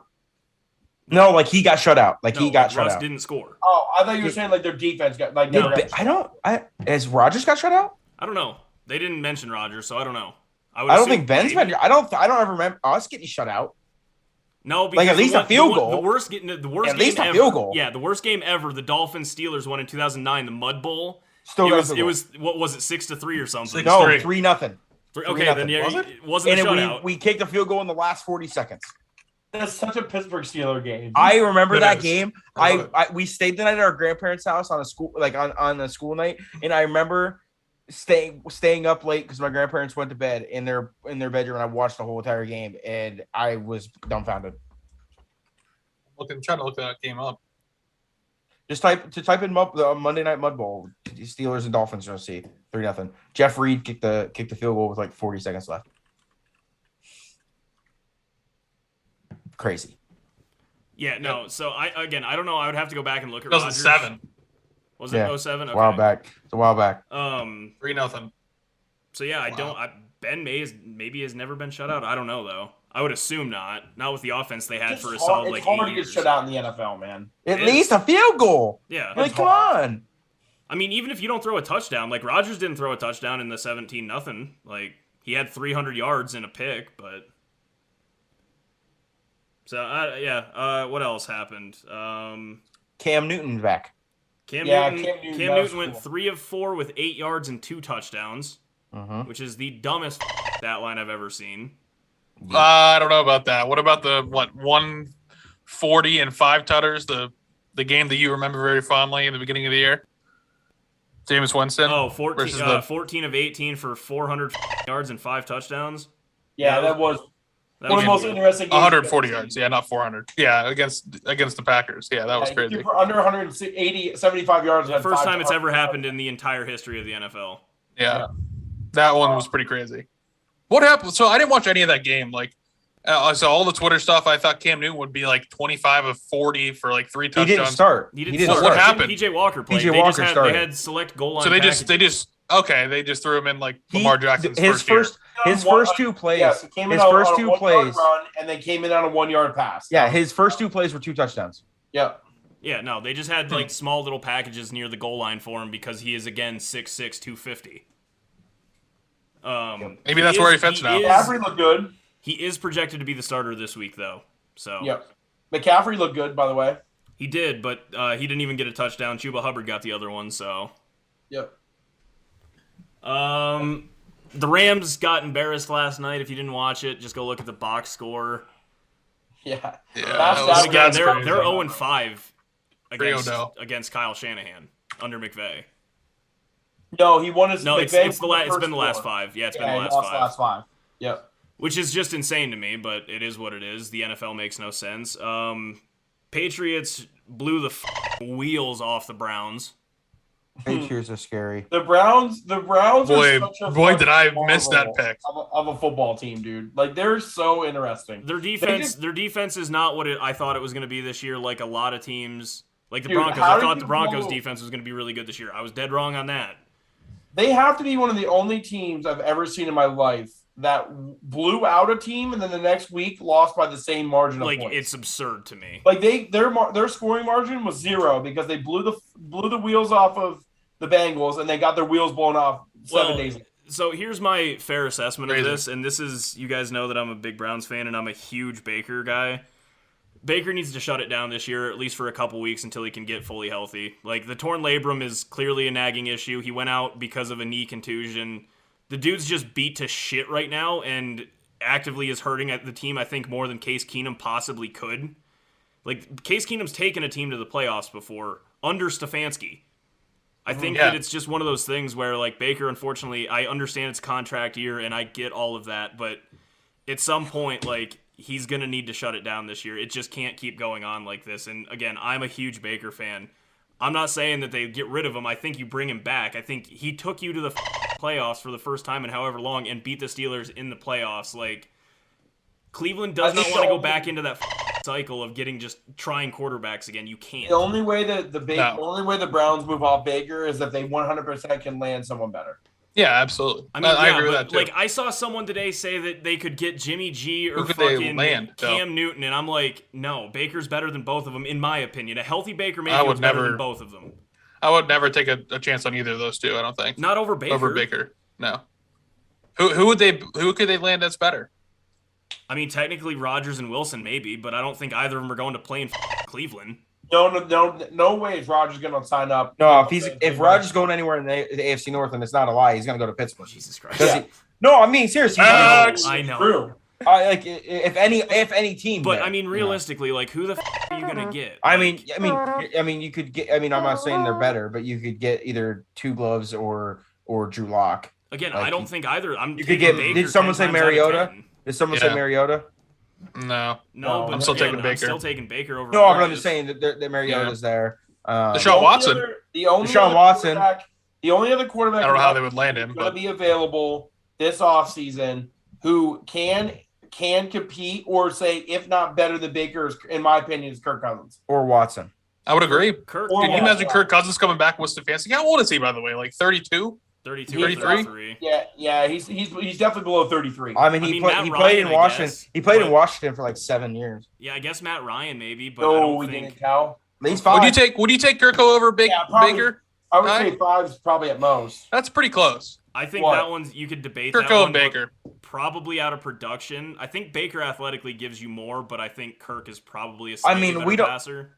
No, like he got shut out. Like No, he got shut Russ out. didn't score. Oh, I thought you were saying like their defense got like Did never. Ba- got a I shutout. don't. Has Rogers got shut out? I don't know. They didn't mention Rodgers, so I don't know. would I don't assume think Ben's maybe. been. I don't ever remember us getting shut out. No, because Like, at least the a field the goal. The worst game a ever. field goal. Yeah, the worst game ever. The Dolphins Steelers won in 2009, the Mud Bowl. Still It got was a field goal. what was it, 6-3 or something? 6-3. No, 3. 3-0. Okay, then yeah, Was it? it wasn't And a then shutout. we kicked a field goal in the last 40 seconds. That's such a Pittsburgh Steeler game. I remember It that is. game. I love We stayed the night at our grandparents' house on a school, like on a school night, and I remember staying up late because my grandparents went to bed in their bedroom, and I watched the whole entire game, and I was dumbfounded. Trying to look that game up. Just type in the Monday Night Mud Bowl. Steelers and Dolphins. You'll see 3-0. Jeff Reed kicked the field goal with like 40 seconds left. Crazy. Yeah, no. So I don't know. I would have to go back and look at. 2007. Was it Yeah. 07? It's Okay. a while back. It's a while back. 3-0. So yeah, Wow. Ben May has never been shut out. I don't know though. I would assume not. Not with the offense they had It's for a hard- solid it's like hard 8 to get years. shut out in the NFL, man. At It least is. a field goal. Yeah. Like, It's come hard. on. I mean, even if you don't throw a touchdown, like Rodgers didn't throw a touchdown in the 17-0. Like he had 300 yards and a pick, but. So what else happened? Cam Newton's back. Cam Yeah, Newton, Cam Newton, Cam that was Newton went cool. 3 of 4 with 8 yards and 2 touchdowns, Mm-hmm. which is the dumbest stat line I've ever seen. I don't know about that. What about the 140 and 5 tutters? The game that you remember very fondly in the beginning of the year. Jameis Winston. Oh, versus 14 of 18 for 400 yards and 5 touchdowns. Yeah, Yeah, that was That one of the was most interesting games. 140 yards. Yeah, not 400. Yeah, against the Packers. Yeah, that was Yeah, crazy. for under 180, 75 yards. the and first 5 time it's ever touchdowns. happened in the entire history of the NFL. Yeah, that one was pretty crazy. What happened? So I didn't watch any of that game. Like, I saw all the Twitter stuff. I thought Cam Newton would be like 25 of 40 for like 3 He touchdowns. didn't start. He He didn't didn't start. What start. happened? PJ Walker played. PJ They just Walker had, started. They had select goal line. So they just packages. threw him in like Lamar Jackson's his first year. his first 2 plays. Yes, it came in his on, first on a 2 1-yard plays. run, and they came in on a 1-yard pass. Yeah, his first 2 plays were 2 touchdowns. Yeah. Yeah, no, they just had like small little packages near the goal line for him because he is again 6'6", 250. Maybe that's where he fits now. McCaffrey looked good. He is projected to be the starter this week, though. So Yep. McCaffrey looked good, by the way. he did, but he didn't even get a touchdown. Chuba Hubbard got the other one. So Yep. the Rams got embarrassed last night. If you didn't watch it, just go look at the box score. Yeah. Yeah, That's- that was- But again, that's they're crazy. 0-5 against Odell. Kyle Shanahan under McVay. No, he won his. No, it's McVay it's won been the first last four. 5. Yeah, it's Yeah, been he the lost last the 5. last 5. Yep. Which is just insane to me, but it is what it is. The NFL makes no sense. Patriots blew the wheels off the Browns. Patriots are scary. The Browns. Boy, are such a boy, did I fucking miss that marvel pick. of a football team, dude. Like they're so interesting. Their defense is not what I thought it was going to be this year. Like a lot of teams, like the Dude, Broncos. how I did thought you the Broncos blow- defense was going to be really good this year. I was dead wrong on that. They have to be one of the only teams I've ever seen in my life that blew out a team and then the next week lost by the same margin of Like points. it's absurd to me. Like their scoring margin was 0 because they blew the wheels off of the Bengals and they got their wheels blown off 7 days ago. So here's my fair assessment Crazy. of this, and this is, you guys know that I'm a big Browns fan and I'm a huge Baker guy. Baker needs to shut it down this year, at least for a couple weeks until he can get fully healthy. Like, the torn labrum is clearly a nagging issue. He went out because of a knee contusion. The dude's just beat to shit right now and actively is hurting at the team, I think, more than Case Keenum possibly could. Like, Case Keenum's taken a team to the playoffs before, under Stefanski. I think Yeah. that it's just one of those things where, like, Baker, unfortunately, I understand it's contract year and I get all of that, but at some point, like, he's going to need to shut it down this year. It just can't keep going on like this. And again, I'm a huge Baker fan. I'm not saying that they get rid of him. I think you bring him back. I think he took you to the playoffs for the first time in however long and beat the Steelers in the playoffs. Like, Cleveland does not want to go back into that cycle of trying quarterbacks again. You can't. The only way that No. the only way the Browns move off Baker is if they 100% can land someone better. Yeah, absolutely. I mean, I yeah, agree with but, that too. like, I saw someone today say that they could get Jimmy G or Who could they fucking land, though? Cam Newton, and I'm like, no, Baker's better than both of them, in my opinion. A healthy Baker I Mayfield's would better never- than both of them. I would never take a chance on either of those two. I don't think Not over Baker. over Baker. No. Who could they land that's better? I mean, technically Rodgers and Wilson maybe, but I don't think either of them are going to play in Cleveland. No way is Rodgers going to sign up. No, if Rodgers going anywhere in the AFC North, and it's not a lie, he's going to go to Pittsburgh. Jesus Christ. Does he? No, I mean seriously. Facts. I know. True. if any team. But there, I mean, you know. realistically, like, who the are you gonna get? I Like, mean, you could get. I mean, I'm not saying they're better, but you could get either Two Gloves or Drew Lock. again, like, I don't think either. You could get. Baker Did someone 10 say times out of Mariota? 10. Did someone say Yeah. Mariota? No. No, but I'm still again, taking Baker. I'm still taking Baker over. No, but I'm Marcus. just saying that Mariota's there. Deshaun Watson. The only Deshaun other Watson. quarterback- The only other quarterback I don't know how they would land him, going to but be available this offseason who can compete or say, if not better than Baker, is, in my opinion, is Kirk Cousins. Or Watson. I would agree. Kirk, Or Can you Yeah. imagine Kirk Cousins coming back with Stefanski? How old is he, by the way? Like 32? 32, 33? 33. Yeah, he's definitely below 33. I mean, I he mean, played. Matt He played in Ryan, I Washington. guess, He played in but- Washington for like 7 years. Yeah, I guess Matt Ryan maybe, but I No, don't we think. didn't, Cal. He's Would fine. you take Kirko over Yeah, probably. Baker? I would Huh? say 5 is probably at most. That's pretty close. I think What? that one's you could debate that Kirko one, and Baker. but probably out of production. I think Baker athletically gives you more, but I think Kirk is probably a I slightly mean, better we don't- passer.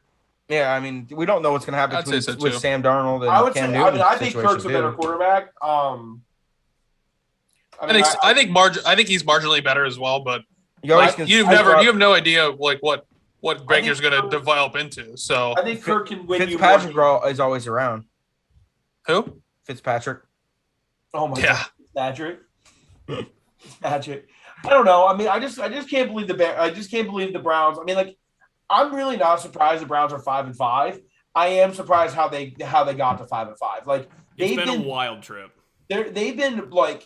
Yeah, I mean, we don't know what's going to happen I'd say between, so, with too. Sam Darnold and I would Cam say. Newton. I think Kirk's a better quarterback. I think he's marginally better as well, but You always like, can. you have no idea like what Baker's going to Kirk- develop into. So I think Kirk can win you Fitzpatrick more. is always around. who? Fitzpatrick. Oh my Yeah. God, Fitzpatrick. I don't know. I mean, I just can't believe I just can't believe the Browns. I mean, like, I'm really not surprised the Browns are 5-5. I am surprised how they got to 5-5. Like, It's they've been a wild trip. they've been like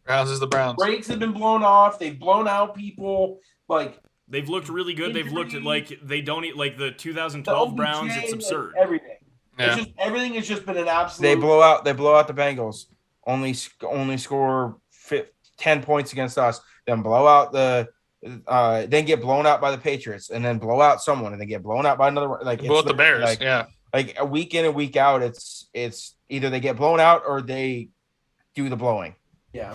Browns is the Browns. breaks have been blown off. They've blown out people. Like They've looked really good. They've looked at Injuries. like they don't eat like the the 2012 Browns. OBJ, It's like, absurd. everything. Yeah. It's just everything has just been an absolute. They blow out the Bengals. Only score 10 points against us. Then blow out then get blown out by the Patriots, and then blow out someone, and then get blown out by another one. Like Both the Bears. Like, yeah. like a week in and week out, it's either they get blown out or they do the blowing. Yeah,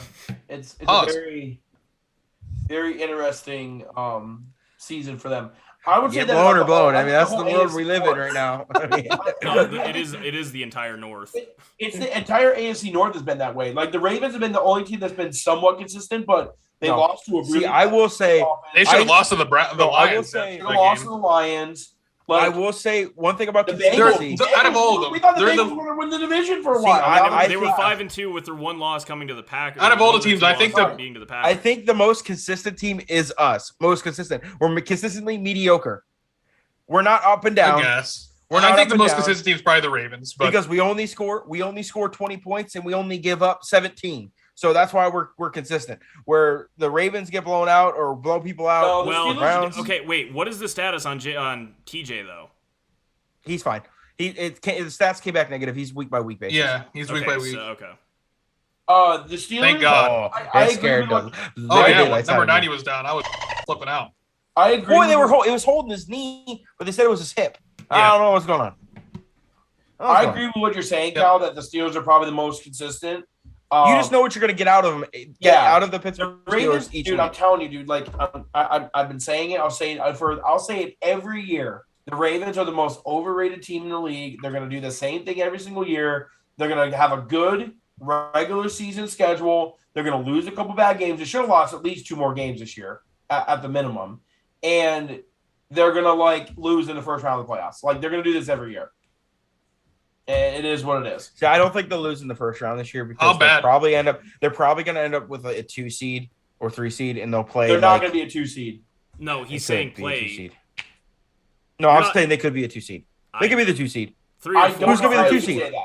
it's Oh, a very, very interesting season for them. I would say Get that blown about or the blown. whole- I mean, that's the whole world AFC we live in North. right now. I mean, No, it is the entire North. It's the entire AFC North has been that way. Like the Ravens have been the only team that's been somewhat consistent, but they No. lost to a really. see, I will say, They should have I- lost to the No, I will Lions. say- that they lost to game. the Lions. I Like, will say one thing about the consistency. Bengals. Out of all of them, we thought the they're Bengals the- were going to win the division for a See, while. I They were think- 5-2 with their one loss coming to the Packers. Out of all the One their teams, two I think losses the- being to the I Packers. think the most consistent team is us. Most consistent. We're consistently mediocre. We're not up and I down guess. We're I not think up the and most down. consistent team is probably the Ravens, but because we only score 20 points and we only give up 17. So that's why we're consistent. Where the Ravens get blown out or blow people out. No, the Well, Steelers- Browns. okay, wait. What is the status on TJ though? He's fine. The stats came back negative. He's week by week basis. yeah, he's week by week. Okay. The Steelers. Thank God. Oh, I that agree scared with them. Oh They yeah, did when lights out number of me. 90 was down. I was flipping out. I agree. Boy, they with- were it was holding his knee, but they said it was his hip. I Yeah. don't know what's going on. I agree with what you're saying, Yep. Cal. That the Steelers are probably the most consistent. You just know what you're going to get out of them. Yeah. Out of the The Pittsburgh Ravens, Steelers each dude. week. I'm telling you, dude. Like I've been saying it. I'll say it every year. The Ravens are the most overrated team in the league. They're going to do the same thing every single year. They're going to have a good regular season schedule. They're going to lose a couple bad games. They should have lost at least 2 more games this year at the minimum, and they're going to lose in the first round of the playoffs. Like they're going to do this every year. And it is what it is. See, I don't think they'll lose in the first round this year because How bad? they're probably going to end up with a 2 seed or 3 seed, and they'll play. They're not going to be a 2 seed. No, they he's could saying be a 2 play. seed. No, You're I'm not- saying they could be a 2 seed. They could be the 2 seed. 3 or I 4. don't Who's gonna be know the how 2 you can seed? say that.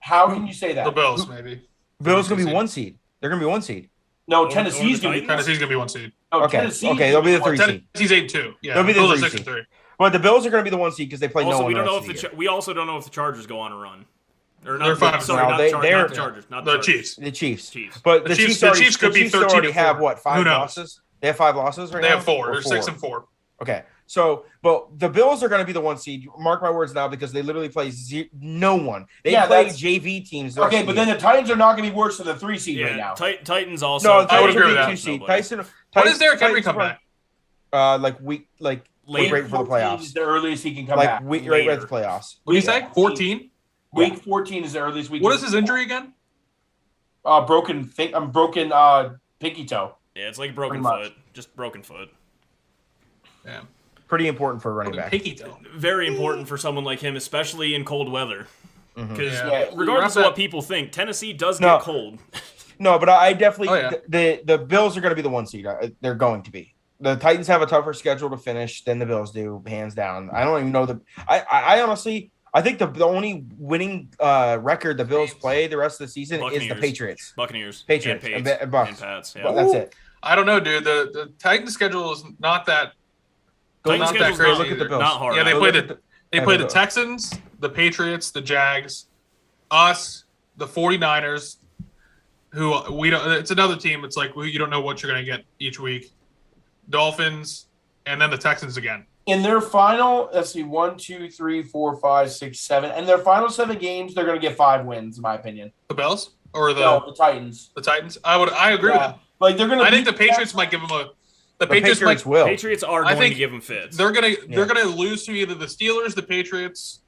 How can you say that? The Bills, maybe. Bills going to be seed. 1 seed. They're going to be 1 seed. No, Or- Tennessee's or the going to be. Tennessee's gonna be 1 seed. No, Okay, Tennessee's okay, they'll be the gonna 3 seed. Tennessee's 8-2. Yeah, They'll be the Bills are 3 6 seed. 3. But the Bills are going to be the 1 seed because they play Also, no one. we don't the know rest if of the year. we also don't know if the Chargers go on a run. Or They're not. five- Sorry, no, not, they- not they're- the Chargers. Not The Chargers. Chiefs. The Chiefs. Chiefs. But The Chiefs could be 13 already or have 4. what, 5 Who knows? losses? They have 5 losses right They now. have 4. Or They're 6 and 4. Okay, so but the Bills are going to be the 1 seed. Mark my words now, because they literally play no one. They Yeah, play that's- JV teams. the rest Okay, of but the then year. the Titans are not going to be worse than the 3 seed right Yeah, now. Titans also. No, I would Titans agree will with be that. 2 seed. Nobody. When does Derrick Henry come back? Like Late. right before the 14 playoffs. is the earliest he can come Like back. right Later. at the playoffs. What do you say? 14? Week 14 is the earliest week. What is his injury again? Broken pinky toe. Yeah, it's like broken Pretty much. foot. just broken foot. Yeah. Pretty important for a running Fucking back. pinky toe. Very important for someone like him, especially in cold weather. Because Yeah. regardless Yeah. of what people think, Tennessee does No. get cold. No, but I definitely Oh, yeah. the Bills are going to be the 1 seed. They're going to be. The Titans have a tougher schedule to finish than the Bills do, hands down. I don't even know I honestly I think the only winning record the Bills play the rest of the season is the Buccaneers. Patriots. Buccaneers, Patriots, and and Pates, Bucks. and Pats. Yeah. But that's it. I don't know, dude. The Titans schedule is not that. Titans not that schedule's crazy. not- Look at the either. Bills. Not hard. Yeah, they Go play look the at they I play know. the Texans, the Patriots, the Jags, us, the 49ers, who we don't. It's another team. It's like you don't know what you're going to get each week. Dolphins, and then the Texans again. In their final, let's see, 1, 2, 3, 4, 5, 6, 7. In their final 7 games, they're going to get 5 wins, in my opinion. The Bills or the No, the Titans. the Titans. I agree with Yeah. that. Like they're going to. I think the Patriots might give them a. The Patriots might. will. Patriots are I going think to give him fits. They're gonna lose to either the Steelers, the Patriots,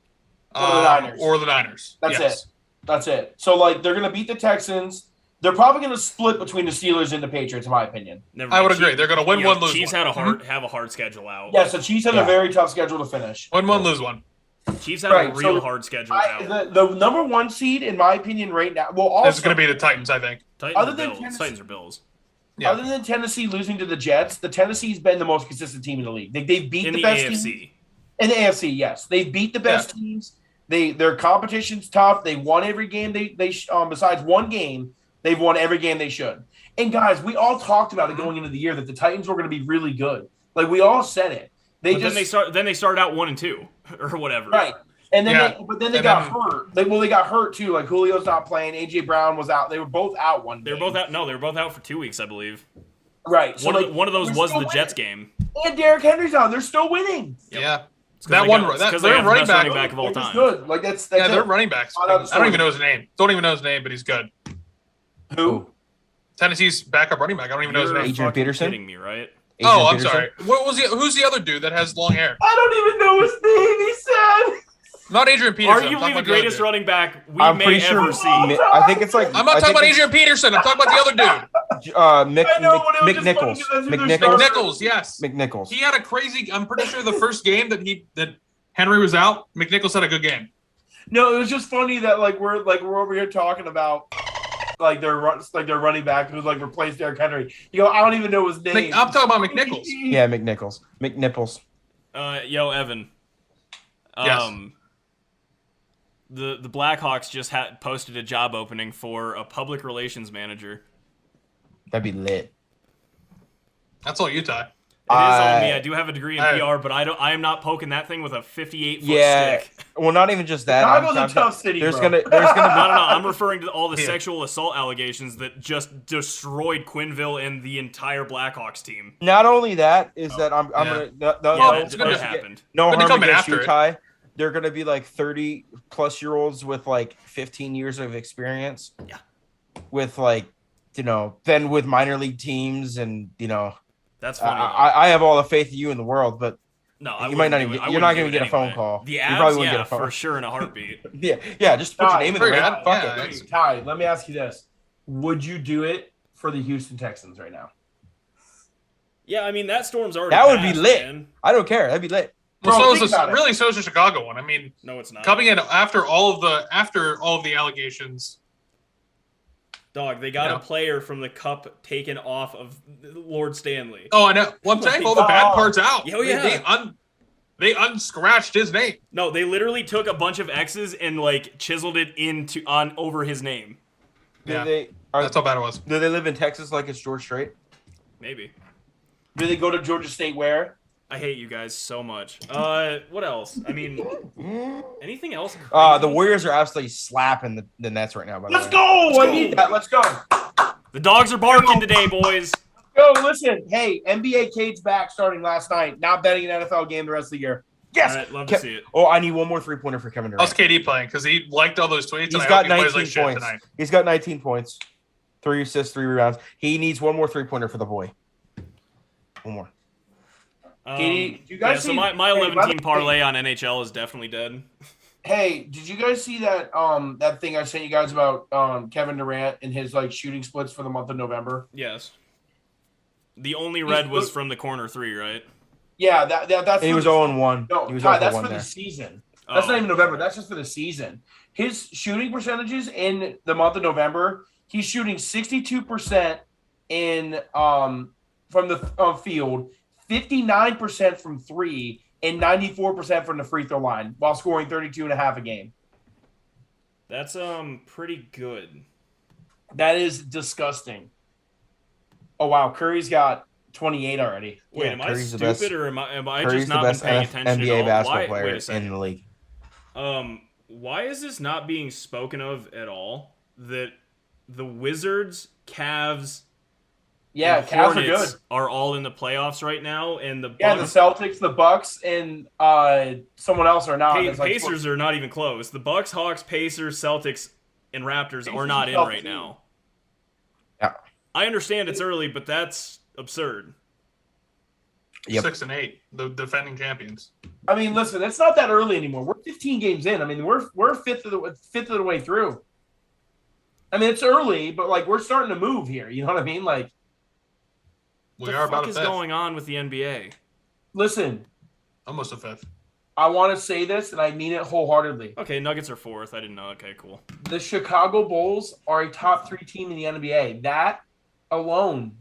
Or the Niners. or the Niners. That's Yes. it. That's it. So like they're going to beat the Texans. They're probably going to split between the Steelers and the Patriots, in my opinion. Never I would mind. agree. They're gonna win Yeah, one, lose Chiefs one. have a hard schedule out. Yeah, so Chiefs have Yeah. a very tough schedule to finish. Win one, lose one. Chiefs have Right, a real so hard schedule out. The number 1 seed, in my opinion, right now. Well, also It's gonna be the Titans, I think. Titans other or than Bills. Tennessee- Titans or Bills. Yeah. other than Tennessee losing to the Jets, the Tennessee's been the most consistent team in the league. They've beat In the the best AFC. teams. In the AFC, yes, they beat the best teams. Their competition's tough. They won every game. They besides one game, they've won every game they should. And guys, we all talked about it going into the year that the Titans were going to be really good. Like we all said it. But then they started out 1-2 or whatever. right. And then Yeah. they And got then- hurt. They got hurt too. Like Julio's not playing. AJ Brown was out. They were both out one. They were both out. No, they were both out for 2 weeks, I believe. Right. So One of those they're was still the Jets winning. game. And Derrick Henry's on. They're still winning. Yep. Yeah. It's 'cause That they one- got- it's that- 'cause their they have the running best back- running back of all They're just time. good. Like that's Yeah, their it. running backs. Oh, I that's don't even so- know his name. Don't even know his name, but he's good. Who? Tennessee's backup running back. I don't even know his You're name. Adrian fucking Peterson? kidding me, right? Oh, I'm Peterson? sorry. What was who's the other dude that has long hair? I don't even know his name. He said. Not Adrian Peterson. I'm talking Arguably the about greatest other dude. running back we I'm may pretty sure. ever see. I think it's like. I'm not I talking about think Adrian Peterson. I'm talking about the other dude. it's, I know, but it was just funny McNichols. because that's who they're McNichols. starting. McNichols, yes. McNichols. He had a crazy. I'm pretty sure the first game that Henry was out, McNichols had a good game. No, it was just funny that we're over here talking about their running back who's replaced Derrick Henry. You know, I don't even know his name. I'm talking about McNichols. Yeah, McNichols. McNipples. Yo, Evan. Yes. The Blackhawks just posted a job opening for a public relations manager. That'd be lit. That's all you, Ty. It is on me. I do have a degree in I- PR, but I am not poking that thing with a 58-foot Yeah. stick. Well, not even just that. Chicago's I'm- a tough city, There's bro. gonna No, no, no. I'm referring to all the Yeah. sexual assault allegations that just destroyed Quinville and the entire Blackhawks team. Not only that is that I'm Yeah. gonna Yeah, it's that gonna happened. no Gonna harm come in against after you, it. Ty. They're gonna be 30-plus-year-olds with 15 years of experience. Yeah. With then with minor league teams and That's funny. I have all the faith in you in the world, but no, I you might not wouldn't even do it. I you're not wouldn't gonna do get it a phone anyway. call. The You ads, probably wouldn't yeah, get a phone. for sure in a heartbeat. Yeah, just put your Ty, name in the ring. yeah, Fuck yeah, it. that's- Ty, let me ask you this: would you do it for the Houston Texans right now? Yeah, I mean that storm's already. That would be passed, lit. man. I don't care. That'd be lit. Bro, Well, think about it. so is the Chicago one. I mean, No, it's not. coming in after all of the allegations. Dog, they got Yeah. a player from the cup taken off of Lord Stanley. Oh, I know. Well, I'm saying all the bad parts out. Oh, yeah. They unscratched his name. No, they literally took a bunch of X's and chiseled it over his name. Yeah. Do That's how bad it was. they live in Texas like it's George Strait? Maybe. Do they go to Georgia State where? I hate you guys so much. What else? I mean, anything else? The crazy? Warriors are absolutely slapping the Nets right now. By the Let's way. go! Let's I go. need that. Let's go. The dogs are barking today, boys. Go, listen. Hey, NBA Cage back starting last night. Not betting an NFL game the rest of the year. Yes. All right, love to see it. Oh, I need one more 3-pointer for Kevin How's Durant. KD playing? Because he liked all those tweets. He's and I got hope he plays 19 like shit points. tonight. He's got 19 points, 3 assists, 3 rebounds. He needs one more 3-pointer for the boy. One more. Katie, you guys so see- my hey, 11 by the team way- parlay on NHL is definitely dead. Hey, did you guys see that that thing I sent you guys about Kevin Durant and his shooting splits for the month of November? Yes. The only red was from the corner three, right? Yeah, that's. He was 0-1. No, He was Ty, 0-1 that's for there. the season. That's not even November. That's just for the season. His shooting percentages in the month of November, he's shooting 62% in from the field, 59% from three, and 94% from the free throw line, while scoring 32.5 a game. That's pretty good. That is disgusting. Oh wow, Curry's got 28 already. Wait, Yeah, am I Curry's the stupid best- or am I Curry's just the not been best paying attention NBA at all? basketball Wait player a second. in the league. Why is this not being spoken of at all? That the Wizards, Cavs, Yeah, and Cavs are Hornets good. are all in the playoffs right now, and the Yeah, the Bucks, Celtics, the Bucks, and someone else are not. It's like- Pacers are not even close. The Bucks, Hawks, Pacers, Celtics, and Raptors are Pacers not in fell right too. now. Yeah. I understand it's early, but that's absurd. Yep. 6 and 8, the defending champions. I mean, listen, it's not that early anymore. We're 15 games in. I mean, we're fifth of the way through. I mean, it's early, but like we're starting to move here. You know what I mean? Like, We What are the about fuck a is fifth. going on with the NBA? listen, Almost a fifth. I want to say this, and I mean it wholeheartedly. Okay, Nuggets are fourth. I didn't know. Okay, cool. The Chicago Bulls are a top 3 team in the NBA. That alone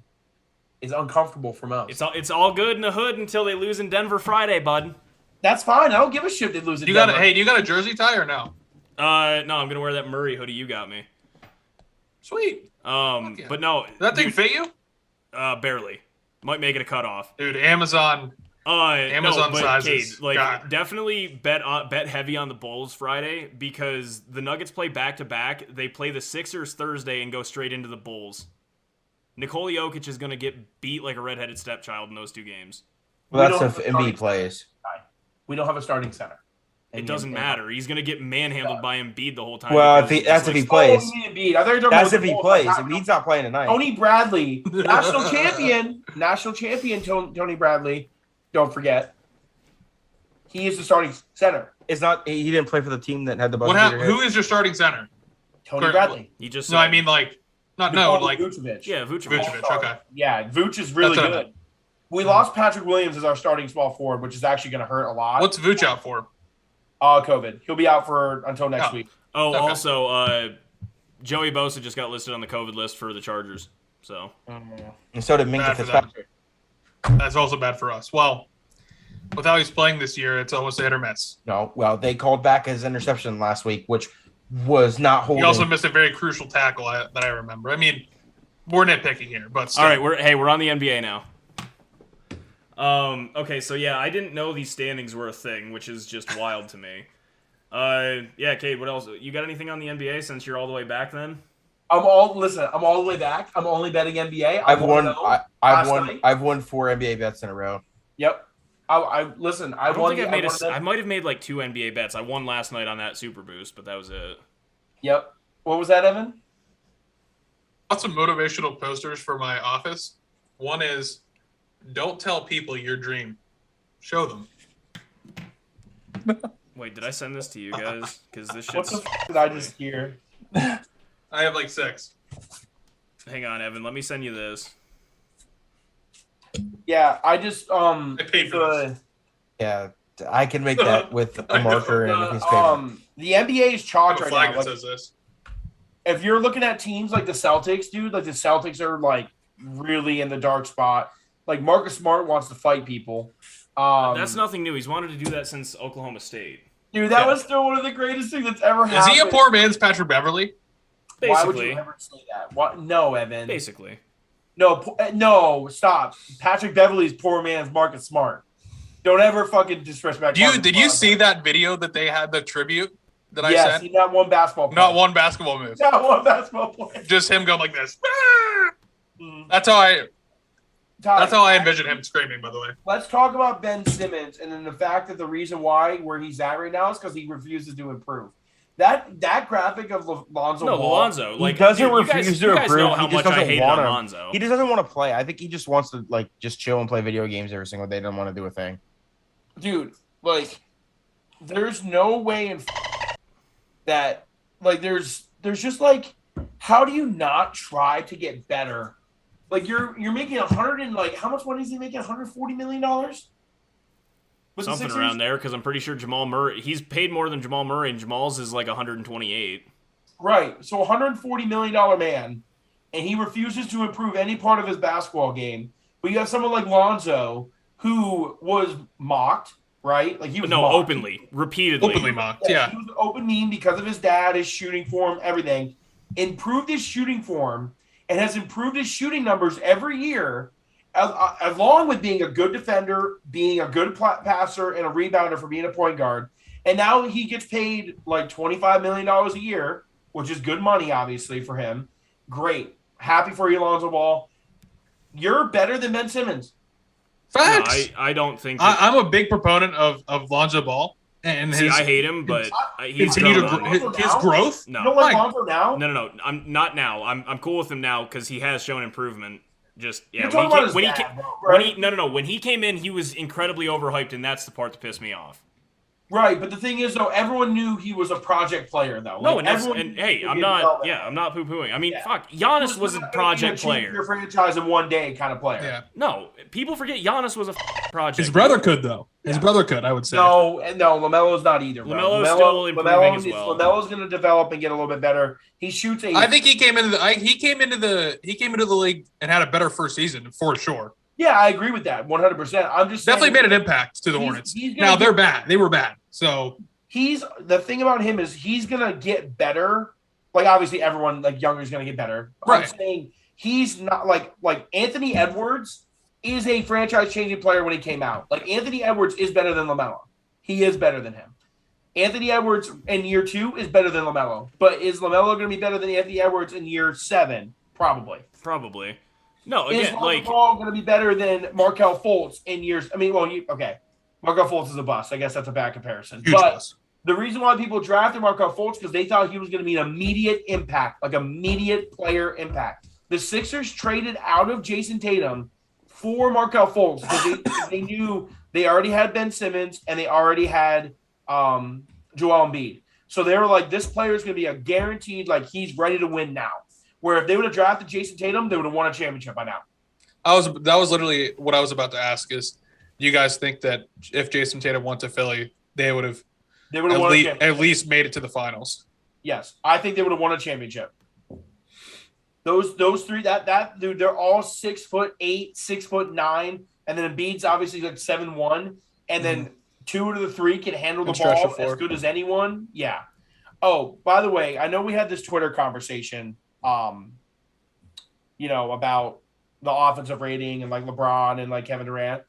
is uncomfortable for most. It's all good in the hood until they lose in Denver Friday, bud. That's fine. I don't give a shit if they lose. You got hey, do you got a jersey tie or no? No, I'm gonna wear that Murray hoodie you got me. Sweet. Yeah. But no, That thing dude, fit you? barely. Might make it a cutoff. Dude, Amazon. Amazon no, but sizes. Cade, like God. definitely bet heavy on the Bulls Friday because the Nuggets play back to back. They play the Sixers Thursday and go straight into the Bulls. Nikola Jokic is gonna get beat like a redheaded stepchild in those 2 games. Well, We that's don't if have a Embiid plays. We don't have a starting center. It doesn't matter. He's gonna get manhandled by Embiid the whole time. Well, because that's if he like, plays. Oh, Embiid. I thought you were talking That's about if the he Bulls. plays. Like, Embiid's not playing tonight. Tony Bradley, national champion, Tony Bradley. Don't forget, he is the starting center. It's not. He didn't play for the team that had the buzzer What beater who hit. is your starting center? Tony Current- Bradley. He just No, I mean like not no, Nikola like Vucevic. yeah, Vucevic. Vucevic. Okay. Yeah, Vooch is really That's what I good. meant. We lost Patrick Williams as our starting small forward, which is actually going to hurt a lot. What's Vooch out for? COVID? He'll be out until next Oh. week. Oh, Okay. also, Joey Bosa just got listed on the COVID list for the Chargers. So And so did Minka Bad for them. Fitzpatrick. That's also bad for us. Well, with how he's playing this year, it's almost a hit or miss. No, well, they called back his interception last week, which was not holding. He also missed a very crucial tackle that I remember. I mean, we're nitpicking here, but still. all right, we're on the NBA now. Okay, so yeah, I didn't know these standings were a thing, which is just wild to me. Yeah, Cade, what else? You got anything on the NBA since you're all the way back then? I'm all the way back. I'm only betting NBA. I've won. last night. I've won 4 NBA bets in a row. Yep. I listen. I I don't won. think I've made I I might have made like 2 NBA bets. I won last night on that Super Boost, but that was it. Yep. What was that, Evan? Got some motivational posters for my office. One is, don't tell people your dream. Show them. Wait, did I send this to you guys? Because this What shit's... the did I just hear? I have like 6. Hang on, Evan. Let me send you this. Yeah, I just I paid for this. Yeah, I can make that with a marker and a piece of paper. The NBA is I chalked have a right flag now. that Like, says this. if you're looking at teams like the Celtics, dude, like the Celtics are like really in the dark spot. Like Marcus Smart wants to fight people. That's nothing new. He's wanted to do that since Oklahoma State. Dude, that Yeah. was still one of the greatest things that's ever Is happened. he a poor man's Patrick Beverly? Why would Basically. you ever say that? What? No, Evan. Basically. No, stop. Patrick Beverly's poor man's Marcus Smart. Don't ever fucking disrespect. Marcus Did you Smart. see that video that they had, the tribute that I Yes, sent? he not one basketball player. Not one basketball move. Not one basketball player. Just him going like this. Mm. That's how I Ty, envision him screaming, by the way. Let's talk about Ben Simmons and then the fact that the reason why where he's at right now is because he refuses to improve. That graphic of Lonzo No, Ball, Lonzo. He Like, doesn't dude, refuse to you guys improve. know how He just much I doesn't hated want on him. Lonzo. He just doesn't want to play. I think he just wants to like just chill and play video games every single day. Doesn't want to do a thing. dude, like, there's no way in that, like, there's just like, how do you not try to get better Like you're making 100 and like how much money is he making? $140 million. Something around there, because I'm pretty sure Jamal Murray, he's paid more than Jamal Murray, and Jamal's is like 128. Right. So $140 million man, and he refuses to improve any part of his basketball game. But you have someone like Lonzo, who was mocked, right? Like he was mocked. Openly, repeatedly. Openly mocked, yeah. He was an open meme because of his dad, his shooting form, everything. Improved his shooting form and has improved his shooting numbers every year, along with being a good defender, being a good passer, and a rebounder for being a point guard. And now he gets paid like $25 million a year, which is good money, obviously, for him. Great. Happy for you, Lonzo Ball. You're better than Ben Simmons. Facts. No, I don't think. I'm a big proponent of Lonzo Ball. And I hate him, but he's his growth. No, you don't like Lonzo now? No. I'm not now. I'm cool with him now because he has shown improvement. Just You're talking about his dad, right? When he came in, he was incredibly overhyped, and that's the part that pissed me off. Right, but the thing is, though, everyone knew he was a project player, though. No, hey, I'm not poo-pooing. I mean, fuck, Giannis was a project player. Your franchise in one day kind of player. Yeah. No, people forget Giannis was a project. His brother could, though. His brother could, I would say. No, LaMelo's not either. Bro. LaMelo's still improving as well. LaMelo's going to develop and get a little bit better. He shoots a. I think he came into the league and had a better first season for sure. Yeah, I agree with that 100%. I'm just definitely made an impact to the Hornets. Now they're bad. They were bad. So the thing about him is he's gonna get better. Like obviously everyone like younger is gonna get better. Right. I'm saying he's not like Anthony Edwards is a franchise changing player when he came out. Like Anthony Edwards is better than LaMelo. He is better than him. Anthony Edwards in year 2 is better than LaMelo. But is LaMelo gonna be better than Anthony Edwards in year 7? Probably. No, again, is going to be better than Markelle Fultz in years? I mean, okay. Markelle Fultz is a bust. I guess that's a bad comparison. Huge but bust. The reason why people drafted Markelle Fultz because they thought he was going to be an immediate impact, like immediate player impact. The Sixers traded out of Jason Tatum for Markelle Fultz because they knew they already had Ben Simmons and they already had Joel Embiid. So they were like, this player is going to be a guaranteed, like he's ready to win now. Where if they would have drafted Jason Tatum, they would have won a championship by now. That was literally what I was about to ask is, do you guys think that if Jason Tatum went to Philly, they would have at least made it to the finals? Yes. I think they would have won a championship. Those three, that dude, they're all 6'8", 6'9", and then Embiid's obviously like 7'1", and then 2 of the 3 can handle the ball as good as anyone. Yeah. Oh, by the way, I know we had this Twitter conversation about the offensive rating and like LeBron and like Kevin Durant.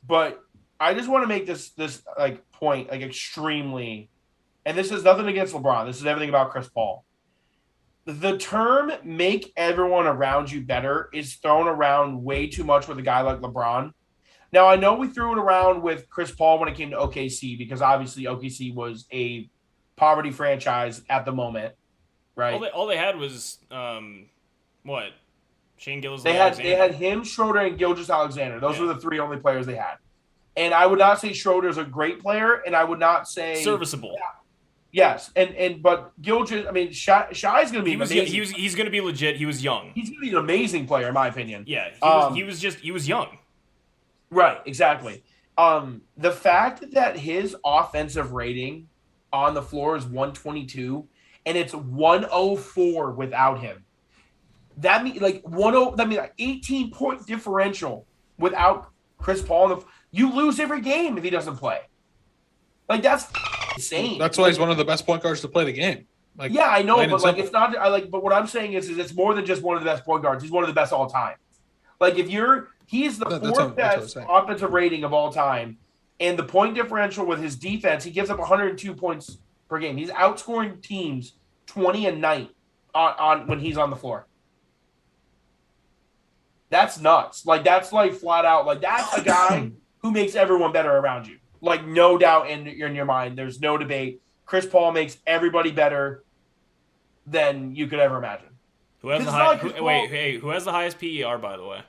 But I just want to make this like point like extremely, and this is nothing against LeBron. This is everything about Chris Paul. The term "make everyone around you better" is thrown around way too much with a guy like LeBron. Now I know we threw it around with Chris Paul when it came to OKC because obviously OKC was a poverty franchise at the moment. Right. All they had was what? Shane Gilgeous-Alexander. They had him, Schroeder, and Gilgeous-Alexander. Those were the 3 only players they had. And I would not say Schroeder's a great player, and I would not say serviceable. Yes, but Gilgeous, I mean, Shai's going to be amazing. He's going to be legit. He was young. He's going to be an amazing player, in my opinion. Yeah, he was young. Right, exactly. The fact that his offensive rating on the floor is 122 and it's 104 without him. That means like 18-point differential without Chris Paul. You lose every game if he doesn't play. Like that's insane. That's why he's one of the best point guards to play the game. Like, yeah, I know, but like it's not. But what I'm saying is it's more than just one of the best point guards. He's one of the best all time. Like he's the 4th best offensive rating of all time, and the point differential with his defense, he gives up 102 points per game. He's outscoring teams 20 a night on when he's on the floor. That's nuts. Like that's like flat out. Like that's a guy who makes everyone better around you. Like no doubt in your mind. There's no debate. Chris Paul makes everybody better than you could ever imagine. Who has the highest PER, by the way?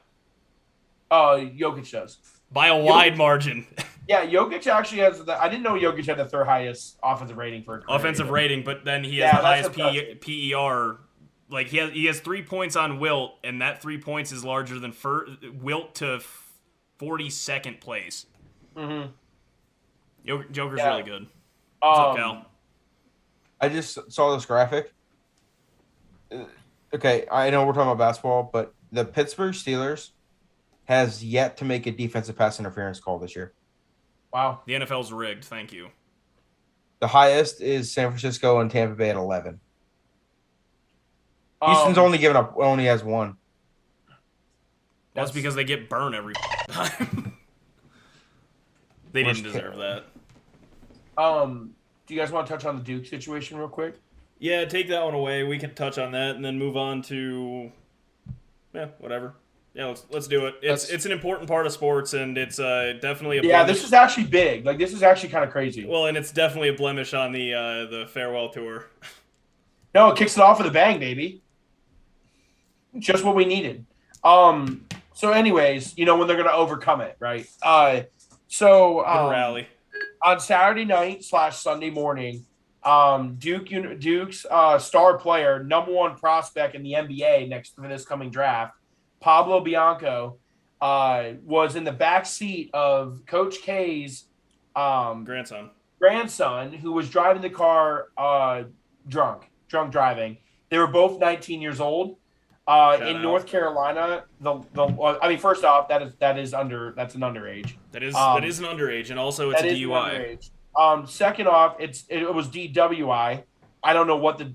Jokic does. By a wide margin. Yeah, Jokic actually has I didn't know Jokic had the 3rd highest offensive rating for a career. Offensive rating, but then he has the highest PER like he has 3 points on Wilt, and that 3 points is larger than Wilt to 42nd place. Mm-hmm. Joker's Yeah. really good. What's up, Cal? I just saw this graphic. Okay, I know we're talking about basketball, but the Pittsburgh Steelers has yet to make a defensive pass interference call this year. Wow. The NFL's rigged. Thank you. The highest is San Francisco and Tampa Bay at 11. Houston's only has 1. That's because they get burned every time. They Where's didn't deserve that. Do you guys want to touch on the Duke situation real quick? Yeah, take that one away. We can touch on that and then move on to whatever. Yeah, let's do it. It's an important part of sports, and it's definitely a blemish. This is actually big. Like, this is actually kind of crazy. Well, and it's definitely a blemish on the farewell tour. No, it kicks it off with a bang, baby. Just what we needed. So anyways, when they're going to overcome it, right? Rally. On Saturday night / Sunday morning, Duke's star player, number 1 prospect in the NBA next for this coming draft, Pablo Bianco, was in the back seat of Coach K's grandson, who was driving the car drunk driving. They were both 19 years old. In North Carolina, first off, that's an underage. That is an underage, and also it's a DUI. Second off, it was DWI. I don't know what the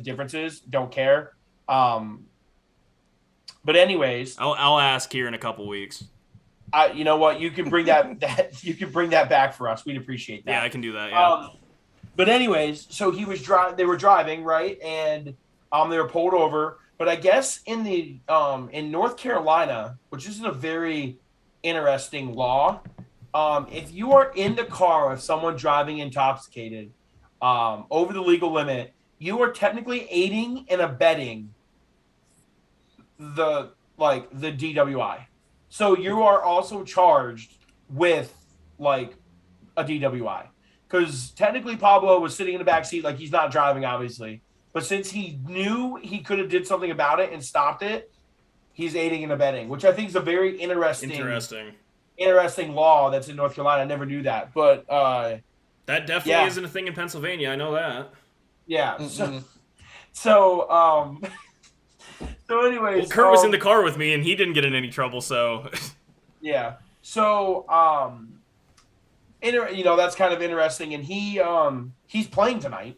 difference is. Don't care. But anyways, I'll ask here in a couple weeks. You know what? You can bring that you can bring that back for us. We'd appreciate that. Yeah, I can do that. Yeah. But anyways, so they were driving, right, and they were pulled over. But I guess in North Carolina, which is a very interesting law, if you are in the car with someone driving intoxicated over the legal limit, you are technically aiding and abetting the DWI. So you are also charged with a DWI, because technically Pablo was sitting in the back seat, like he's not driving, obviously. But since he knew he could have did something about it and stopped it, he's aiding and abetting, which I think is a very interesting law that's in North Carolina. I never knew that, but that definitely isn't a thing in Pennsylvania. I know that. Yeah. Mm-hmm. So anyways, well, Kurt was in the car with me, and he didn't get in any trouble. So yeah. So that's kind of interesting, and he's playing tonight.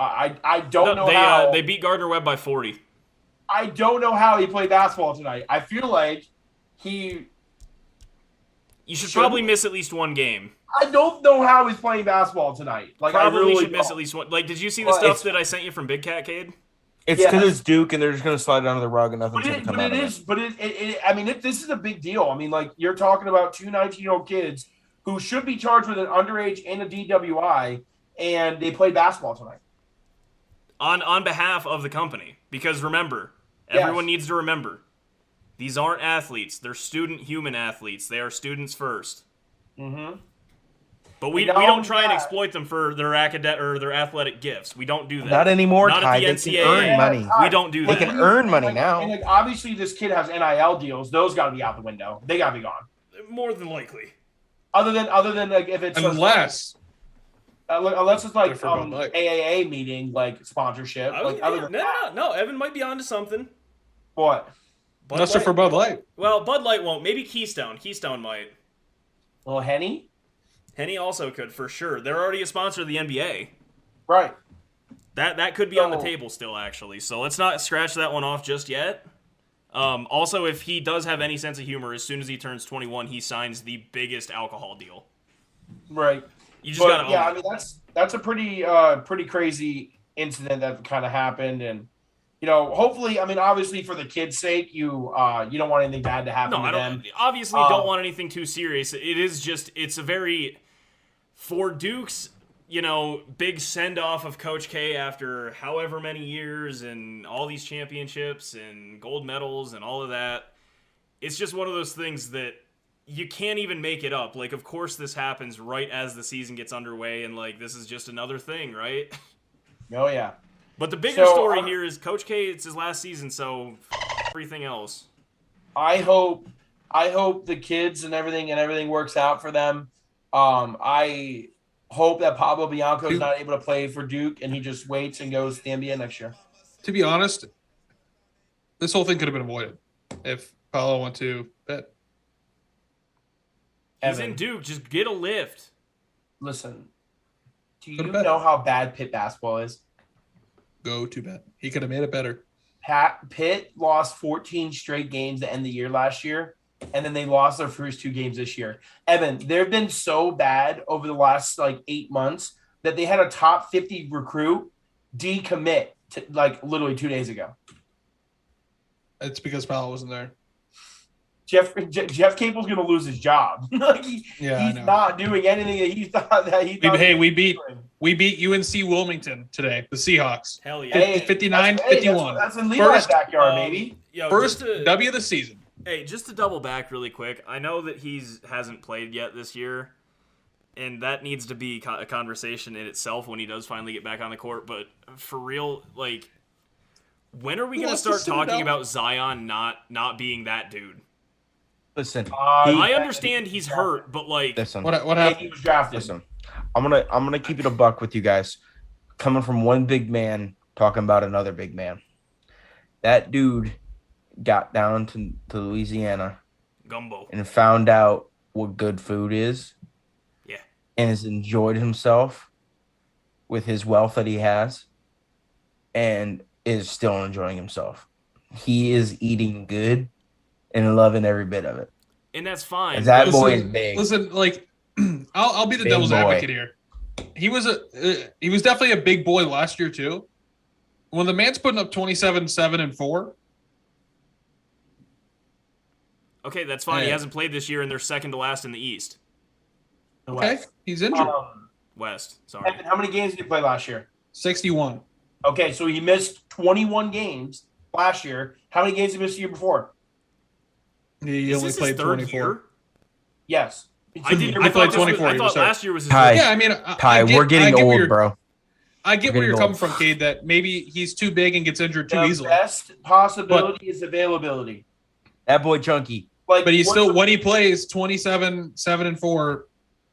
I don't know how they beat Gardner Webb by 40. I don't know how he played basketball tonight. I feel like you should probably miss at least one game. I don't know how he's playing basketball tonight. Like, probably I really should miss at least one. Like, did you see the stuff that I sent you from Big Cat Cade? It's because it's Duke, and they're just going to slide it under the rug, and nothing's going to come out of it. But this is a big deal. I mean, like, you're talking about 2 19-year-old kids who should be charged with an underage and a DWI, and they played basketball tonight. On behalf of the company. Because remember, everyone needs to remember, these aren't athletes. They're student human athletes. They are students first. Mm-hmm. But we don't try and exploit them for their their athletic gifts. We don't do that. Not anymore, Not Ty. at the NCAA. They can earn money. We don't do that. They can earn money now. And obviously, this kid has NIL deals. Those got to be out the window. They got to be gone. More than likely. Other than like if it's unless it's like AAA meeting, like sponsorship. No. Evan might be onto something. What? Unless they're for Bud Light. Well, Bud Light won't. Maybe Keystone. Keystone might. Little Henny? Henny also could, for sure. They're already a sponsor of the NBA. Right. That could be on the table still, actually. So let's not scratch that one off just yet. Also, if he does have any sense of humor, as soon as he turns 21, he signs the biggest alcohol deal. Right. You just gotta own it. I mean, that's a pretty crazy incident that kind of happened, and hopefully, I mean, obviously for the kids' sake, you don't want anything bad to happen to them. Obviously, don't want anything too serious. It's a very, for Duke's, big send-off of Coach K after however many years and all these championships and gold medals and all of that. It's just one of those things that you can't even make it up. Like, of course this happens right as the season gets underway, and, like, this is just another thing, right? Oh, yeah. But the bigger So, story here is Coach K. It's his last season, so everything else. I hope the kids and everything works out for them. I hope that Pablo Bianco is not able to play for Duke and he just waits and goes to the NBA next year. To be honest, this whole thing could have been avoided if Paolo went to Pitt. He's Evan, in Duke. Just get a lift. listen, do Go you to bed. know how bad Pitt basketball is? Go to Pitt. He could have made it better. Pitt lost 14 straight games to end the year last year, and then they lost their first 2 games this year. Evan, they've been so bad over the last 8 months that they had a top 50 recruit decommit to literally 2 days ago. It's because Paolo wasn't there. Jeff Capel's going to lose his job. He's not doing anything that he thought. Hey, we beat UNC Wilmington today, the Seahawks. Hell yeah. Hey, 59-51. That's in Levi's backyard, baby. Yo, First just to- W of the season. Hey, just to double back really quick, I know that hasn't played yet this year, and that needs to be a conversation in itself when he does finally get back on the court. But for real, when are we going to start talking about Zion not being that dude? Listen, I understand he's hurt, but listen. What He happened? was drafted. Listen, I'm gonna keep it a buck with you guys. Coming from one big man talking about another big man. That dude got down to Louisiana gumbo. and found out what good food is. Yeah. And has enjoyed himself with his wealth that he has and is still enjoying himself. He is eating good and loving every bit of it. And that's fine. 'Cause that boy is big. Listen, I'll be the Big devil's boy. advocate here. He was definitely a big boy last year too. When the man's putting up 27, 7, and 4. Okay, that's fine. He Yeah. hasn't played this year, and they're second to last in the East. Okay, he's injured. West, sorry. Evan, how many games did he play last year? 61. Okay, so he missed 21 games last year. How many games did he miss the year before? He Is only this his played third 24. year? Yes. I didn't. I played 24. I He thought was hurt. last year was his. Ty. Yeah, I mean, Ty, we're getting where old, you're- bro. I get We're where you're getting coming from, Cade, that maybe he's too big and gets injured too The easily. best possibility is availability. That boy chunky. Like, But he's what's still, the- when he plays 27, 7, and 4,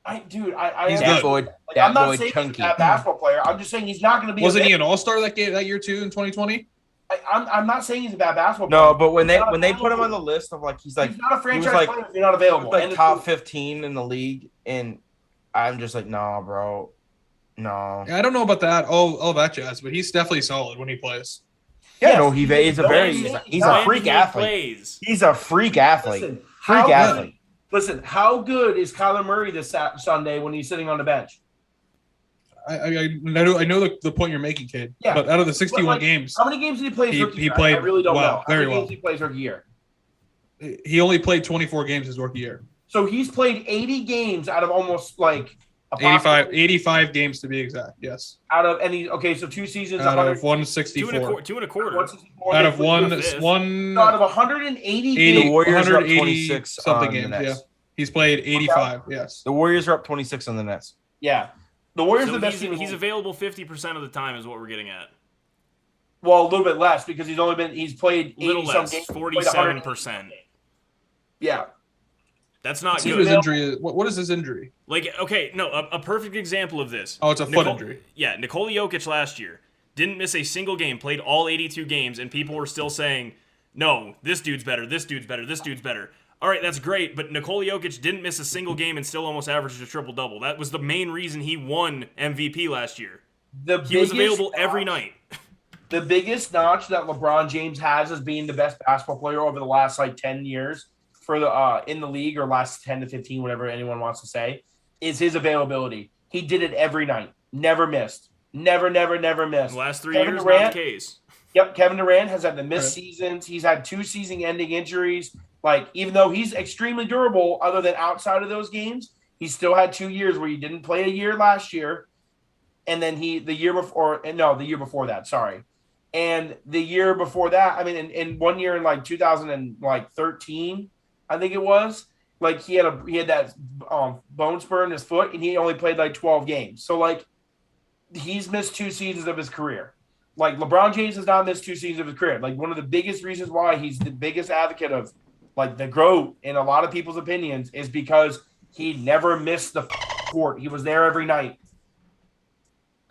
I He's understand. good. Boy, Like, that I'm not boy saying chunky. he's a basketball player. I'm just saying he's not going to be. wasn't he an all-star that year too in 2020? I'm not saying he's a bad basketball No, player. but when they He's not put him on the available. list of he's He's not a franchise like- player if you're not available. like And it's- top 15 in the league, and I'm just like, nah, bro, no. Yeah, I don't know about that. All that jazz, but he's definitely solid when he plays. Yeah, Yes, no, he's a no, very he's he's not. a freak When he athlete. plays. He's a freak athlete. Listen, Freak how athlete. Listen, how good is Kyler Murray this Sunday when he's sitting on the bench? I know the point you're making, Cade. Yeah. But out of the 61 But, games, How many games did he play his He- rookie he year? played I really don't well, know. How very many well. games did he play his rookie year? he only played 24 games his rookie year. So he's played 80 games out of almost a 85 games to be exact. Yes. out of any. Okay, so 2 seasons, Out 100, of 164. Two and a quarter. 164. Out of They- one fifth. out of 180 80 games. The Warriors are up 180 26 something on the games. Nets. Yeah. He's played 85. Yes. The Warriors are up 26 on the Nets. Yeah, the Warriors are So the best he's, team. in the he's league. available 50% of the time, is what we're getting at. Well, a little bit less because he's played 80 Little some less, games. 47%. Yeah. That's not See good. what his injury is. What is his injury? Okay, no, a perfect example of this. Oh, it's a foot injury. Yeah, Nikola Jokic last year didn't miss a single game, played all 82 games, and people were still saying, no, this dude's better, this dude's better, this dude's better. All right, that's great, but Nikola Jokic didn't miss a single game and still almost averaged a triple-double. That was the main reason he won MVP last year. He was available every night. The biggest notch that LeBron James has as being the best basketball player over the last 10 years for the in the league, or last 10 to 15, whatever anyone wants to say, is his availability. He did it every night. Never missed. Never missed. The last 3 Kevin years, Durant- not the case. Yep, Kevin Durant has had the missed Right. seasons. He's had 2 season-ending injuries. Even though he's extremely durable, other than outside of those games, he still had 2 years where he didn't play a year last year, and then the year before that. Sorry, and the year before that. I mean, in 1 year in 2013, I think it was. He had that bone spur in his foot, and he only played 12 games. So he's missed 2 seasons of his career. Like LeBron James has not missed 2 seasons of his career. Like one of the biggest reasons why he's the biggest advocate of like the GOAT in a lot of people's opinions is because he never missed the court. He was there every night.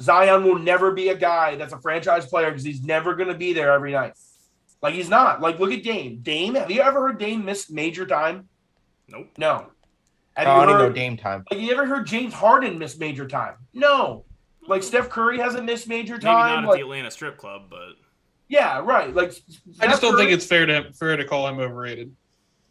Zion will never be a guy that's a franchise player because he's never going to be there every night. Like he's not. Like look at Dame. Dame, have you ever heard Dame miss major time? Nope. No. Have I you don't even know heard, Dame time. like you ever heard James Harden miss major time? No. Like Steph Curry hasn't missed major Maybe time. not at Like, the Atlanta strip club, but yeah, right. Like I just Steph don't think Curry- it's fair to call him overrated.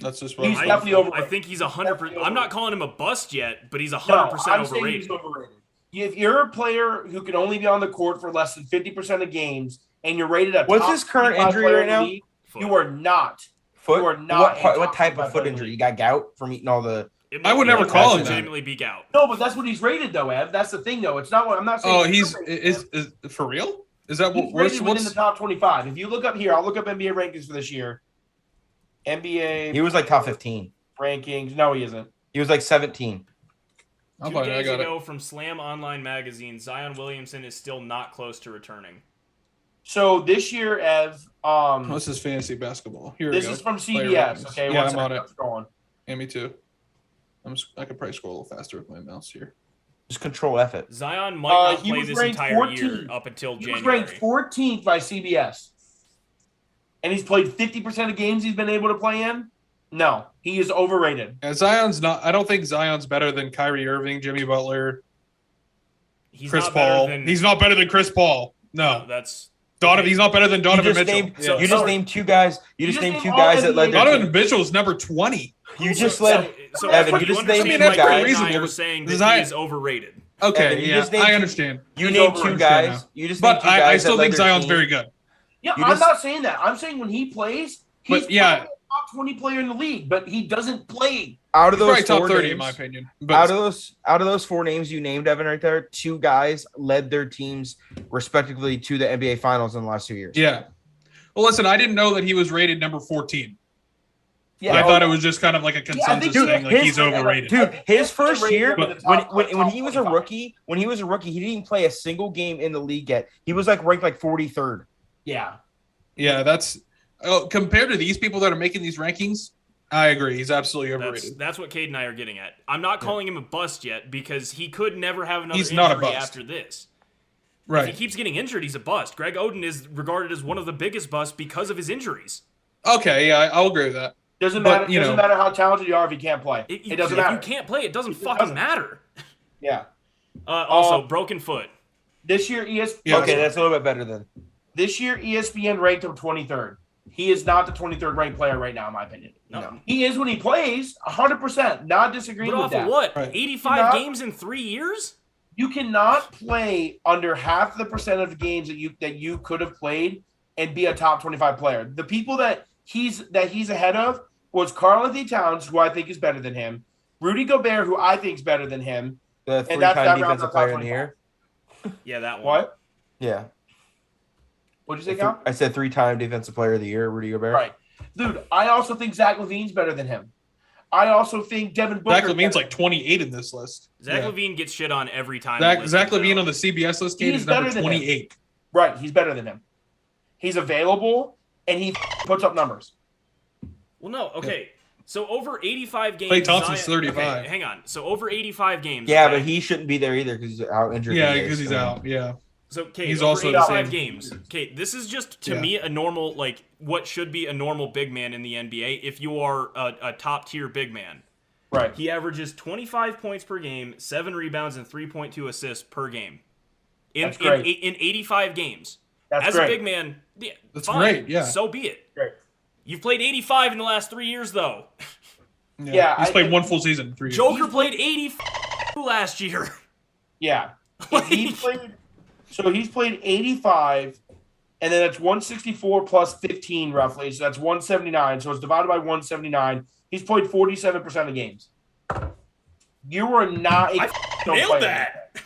That's just what He's I'm definitely I overrated. think he's 100%. I'm not calling him a bust yet, but he's 100% No, I'm saying overrated. he's overrated. If you're a player who can only be on the court for less than 50% of games and you're rated a What's top his current 25 injury player right in the now? league, Foot. you are not. Foot. You are not a What top type of 25 foot player in the injury? You league. got gout from eating all the. It I would might- never it call might him that. legitimately be gout. No, but that's what he's rated though, Ev. That's the thing though. It's not what I'm not saying. Oh, is for real? Is that he's what rated within what's the top 25. If you look up here, I'll look up NBA rankings for this year. NBA He was like top 15. rankings. No, he isn't. He was like 17. I'm 2 fine, I days got it. ago from Slam Online Magazine, Zion Williamson is still not close to returning. So this year, Ev, This is fantasy basketball. Here we this go. is from Player CBS. rankings. Okay, Yeah, one I'm on second, it. let's go on. Yeah, me too. I could probably scroll a little faster with my mouse here. Just control F it. Zion might not He play was this ranked entire 14th. year up until He was January. ranked 14th by CBS. And he's played 50% of games he's been able to play in? No, he is overrated. Yeah, Zion's not. I don't think Zion's better than Kyrie Irving, Jimmy Butler, He's Chris not better Paul. than- He's not better than Chris Paul. No, That's Donovan. He's not better than You Donovan just Mitchell. named, Yeah. you just named 2 guys. You just named 2 guys that led their Donovan team. Mitchell is number 20. You just led. so Evan, you you just understand named why two Greg guys. and I Reasonable, are but saying that Zion- he is overrated. Okay, Evan, you yeah, just named I two- understand. You He's named 2 overrated guys. now. You just named But 2 guys I still that led think their Zion's team. very good. Yeah, You I'm just- not saying that. I'm saying when he plays, he's But, yeah. probably a top 20 player in the league, but he doesn't play. Out of He's probably those top 4 30 names, in my opinion. out But of those 4 names you named, Evan, right there, 2 guys led their teams respectively to the NBA Finals in the last 2 years. yeah. Well, listen, I didn't know that he was rated number 14. Yeah, I thought it was just kind of like a consensus dude, thing, like he's overrated. Dude, his first rated year him in the when top- when top he was a 25. rookie, he didn't even play a single game in the league yet. He was like ranked like 43rd. Yeah. Yeah, that's compared to these people that are making these rankings. I agree. He's absolutely overrated. That's what Cade and I are getting at. I'm not calling him a bust yet because he could never have another He's injury not a bust. after this. If Right. he keeps getting injured, he's a bust. Greg Oden is regarded as one of the biggest busts because of his injuries. Okay. Yeah, I'll agree with that. Doesn't But, matter. you Doesn't know- matter how talented you are if you can't play. It doesn't if matter. you can't play, it doesn't It fucking doesn't. matter. Yeah. Also, broken foot. This year, Yeah, Okay, that's a little bit better than. This year, ESPN ranked him 23rd. He is not the 23rd ranked player right now, in my opinion. No. He is when he plays, 100%. Not disagreeing But with off that. of what? Right. 85 Not- games in 3 years? You cannot play under half the percent of games that you could have played and be a top 25 player. The people that he's ahead of was Karl Anthony Towns, who I think is better than him, Rudy Gobert, who I think is better than him. The And that's 3-time that round defensive of player top in the year. Yeah, that one. What? Yeah. What'd you say, Cal? I said 3-time defensive player of the year, Rudy Gobert. Right. Dude, I also think Zach LaVine's better than him. I also think Devin Booker. Zach Levine's like 28 in this list. Zach Yeah. Levine gets shit on every time. Zach Levine on the CBS list game He's is number better than him. 28. Right, he's better than him. He's available and he puts up numbers. Well, no, okay. So over 85 games. Klay Thompson's Zion- 35. Okay, hang on. So over 85 games. Yeah, okay? but he shouldn't be there either because how injured. Yeah, he is. because he's I mean, out. Yeah. So, Kate, He's over also the 85 same. games. Kate, this is just to Yeah. me a normal, like what should be a normal big man in the NBA. If you are a top tier big man, Right. he averages 25 points per game, 7 rebounds, and 3.2 assists per game. That's great. In 85 games. That's As great. a big man, yeah, That's fine, great, yeah. So be it. Great. You've played 85 in the last 3 years, though. Yeah, He's I- played one full season in 3 years. Joker played 80 last year. Yeah. Like- He's played 85, and then that's 164 plus 15 roughly. So that's 179. So it's divided by 179. He's played 47% of games. You are not a I cornerstone nailed player that.